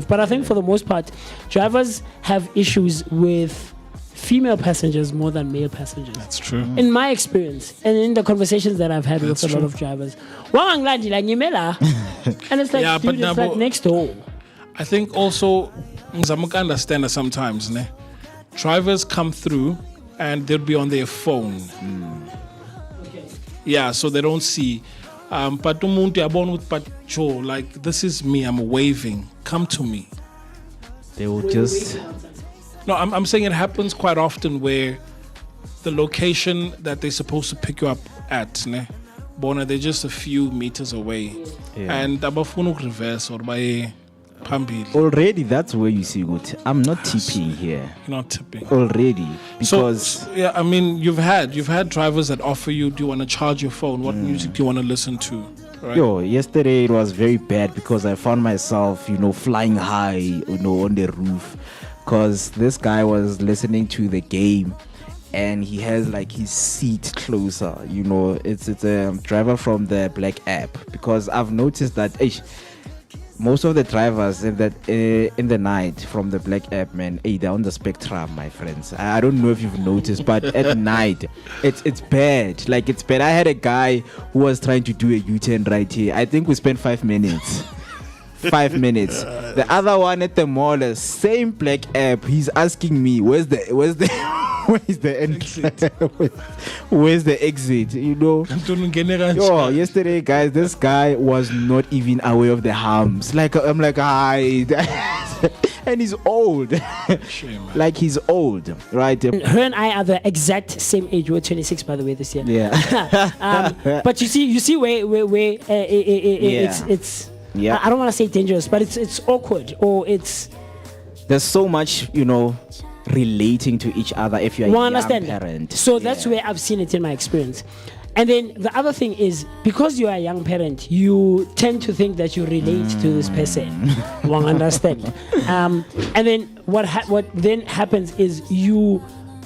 But I think for the most part, drivers have issues with female passengers more than male passengers. That's true. In my experience and in the conversations that I've had with a lot of drivers. And it's like, dude, it's like next door. I think also, I understand that sometimes, drivers come through and they'll be on their phone. Yeah, so they don't see. But like, this is me, I'm waving. Come to me. They will just... No, I'm saying it happens quite often where the location that they're supposed to pick you up at, Bona, they're just a few meters away. Yeah. And abafuna reverse or by Pambil. Already, that's where you see good. I'm not tipping here. You're not tipping. Already. Because... So, yeah, I mean, you've had drivers that offer you, do you want to charge your phone? What music do you want to listen to? Right? Yesterday it was very bad because I found myself, flying high, on the roof. Because this guy was listening to the game and he has like his seat closer. It's a driver from the Black app. Because I've noticed that most of the drivers in the night from the Black app, man, they're on the spectrum, my friends. I don't know if you've noticed, but at night, it's bad. Like, it's bad. I had a guy who was trying to do a U-turn right here. I think we spent 5 minutes. 5 minutes. The other one at the mall, same Black app. He's asking me, where's the exit? Where's the exit? Yesterday, guys, this guy was not even aware of the humps. Like, I'm like, hi. And he's old. Like, he's old, right? Her and I are the exact same age. We're 26, by the way, this year. Yeah. But you see where it's yeah. I don't want to say dangerous, but it's awkward, or there's so much, relating to each other if you're a young parent. So that's where I've seen it in my experience. And then the other thing is, because you are a young parent, you tend to think that you relate to this person. One understand. And then what then happens is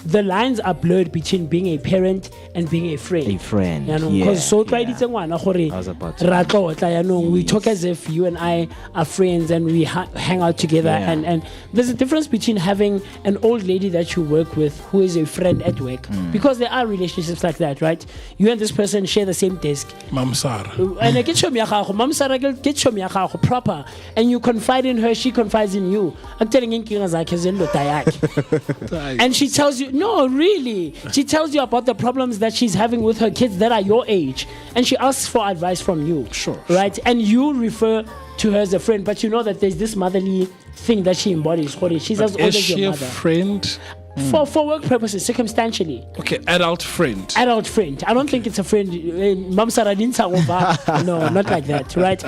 the lines are blurred between being a parent and being a friend. Because we talk as if you and I are friends and we hang out together. And there's a difference between having an old lady that you work with who is a friend at work. Because there are relationships like that, right? You and this person share the same desk. Mamsara. And I get proper. And you confide in her, she confides in you. I'm telling you, and she tells you, no, really. She tells you about the problems that she's having with her kids that are your age. And she asks for advice from you. Sure. Right? And you refer to her as a friend, but you know that there's this motherly thing that she embodies. She's as old as your mother. Is she a friend? For work purposes, circumstantially. Okay, adult friend. Adult friend. I don't think it's a friend. No, not like that, right?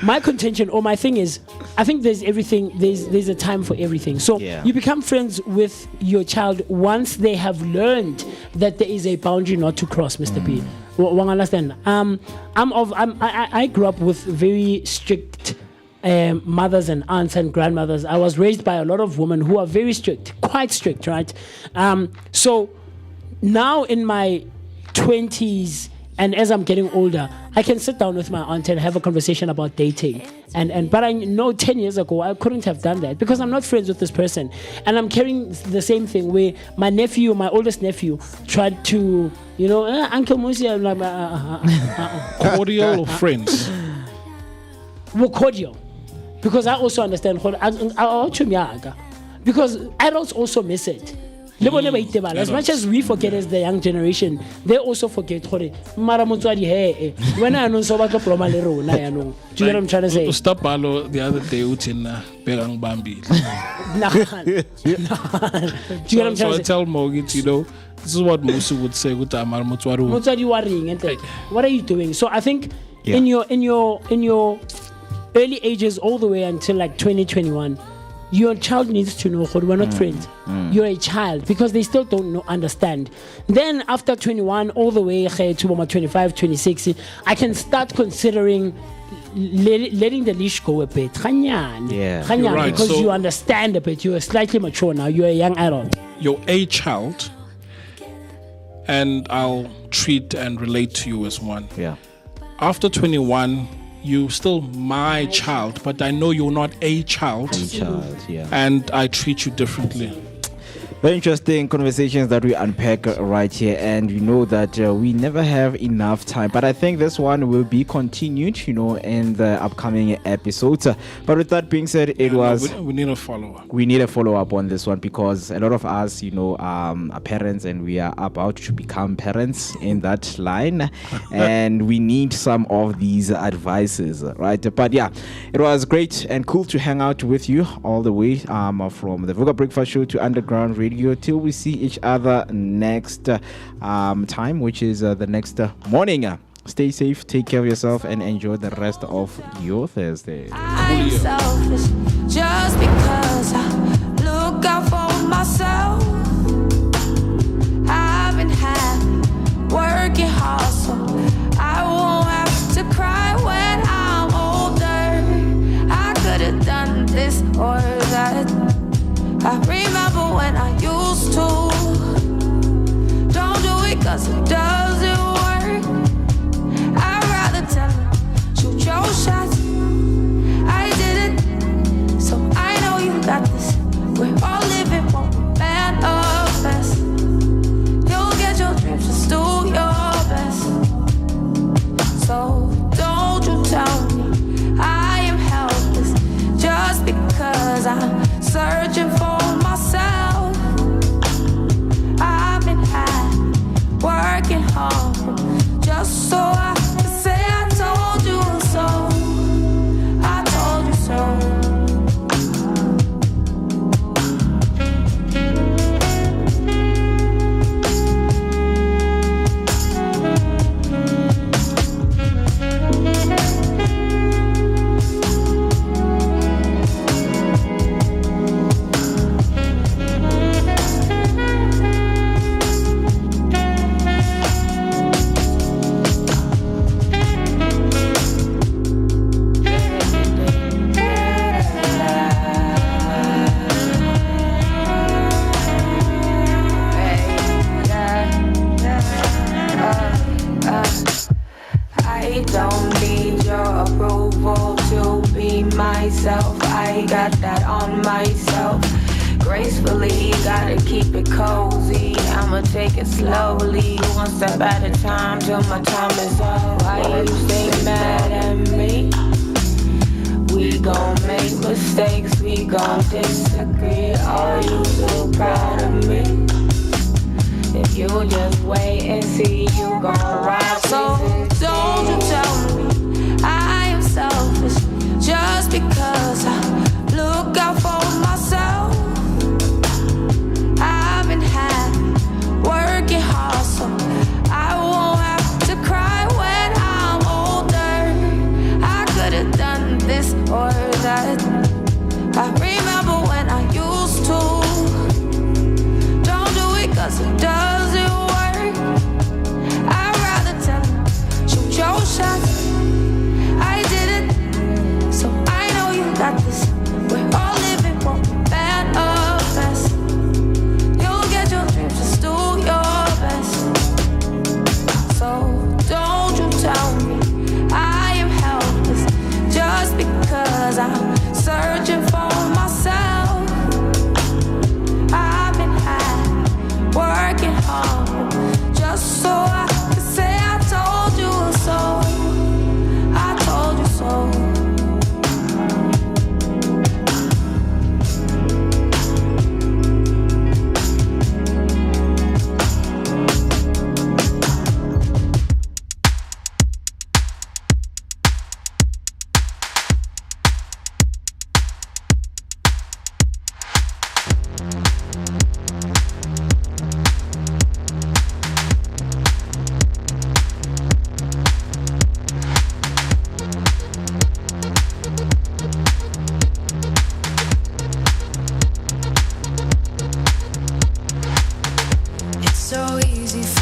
My contention or my thing is, I think there's everything, there's a time for everything. So you become friends with your child once they have learned that there is a boundary not to cross, Mr. P. One understand. I grew up with very strict mothers and aunts and grandmothers. I was raised by a lot of women who are very strict, quite strict, right? So now in my 20s, and as I'm getting older, I can sit down with my aunt and have a conversation about dating. But I know 10 years ago, I couldn't have done that because I'm not friends with this person. And I'm carrying the same thing where my oldest nephew, tried to, Uncle MooCee, I'm like, cordial or friends? Well, cordial. Because I also understand, because adults also miss it. As much as we forget as the young generation, they also forget. When I know so do you know what I'm trying to say? Stop the other day Berang Bambi. Do you know what I'm trying to say? So I tell Moeketsi, this is what MooCee would say. What are you doing? So I think in your early ages all the way until like 2021, your child needs to know we're not friends. You're a child, because they still don't understand. Then after 21 all the way to 25, 26, I can start considering letting the leash go a bit. Yeah. Right, because so you understand a bit. You are slightly mature now. You're a young adult. You're a child, and I'll treat and relate to you as one. Yeah. After 21, you still my child, but I know you're not a child. Yeah. And I treat you differently. Very interesting conversations that we unpack right here, and you know that we never have enough time, but I think this one will be continued, in the upcoming episodes. But with that being said, we need a follow-up. We need a follow-up on this one, because a lot of us, are parents, and we are about to become parents in that line, and we need some of these advices, right? But yeah, it was great and cool to hang out with you all the way from the Vooka Breakfast Show to Underground Radio, till we see each other next time, which is the next morning. Stay safe, take care of yourself, and enjoy the rest of your Thursday. I'm selfish just because I look out for myself. I haven't had working hard, so I won't have to cry when I'm older. I could have done this or that. I remember when I used to. Don't do it 'cause it doesn't work. I'd rather tell her, shoot your shots. I did it, so I know you got this. We're all living one manifest. You'll get your dreams, just do your best. So don't you tell me I am helpless just because I'm searching for myself. I've been working hard just so I can say I told you so. I told you so. I don't need your approval to be myself. I got that on myself. Gracefully, gotta keep it cozy. I'ma take it slowly, one step at a time till my time is up. Why you stay mad at me? We gon' make mistakes, we gon' disagree. Are you so proud of me? If you just wait and see, you gon' ride. So don't you tell me I am selfish just because I look out for myself. I've been working hard, so I won't have to cry when I'm older. I could have done this or that. I remember when I used to. Don't do it 'cause it doesn't work. I'd rather tell her, shoot your shots. I did it, so I know you got this. We're all living so easy.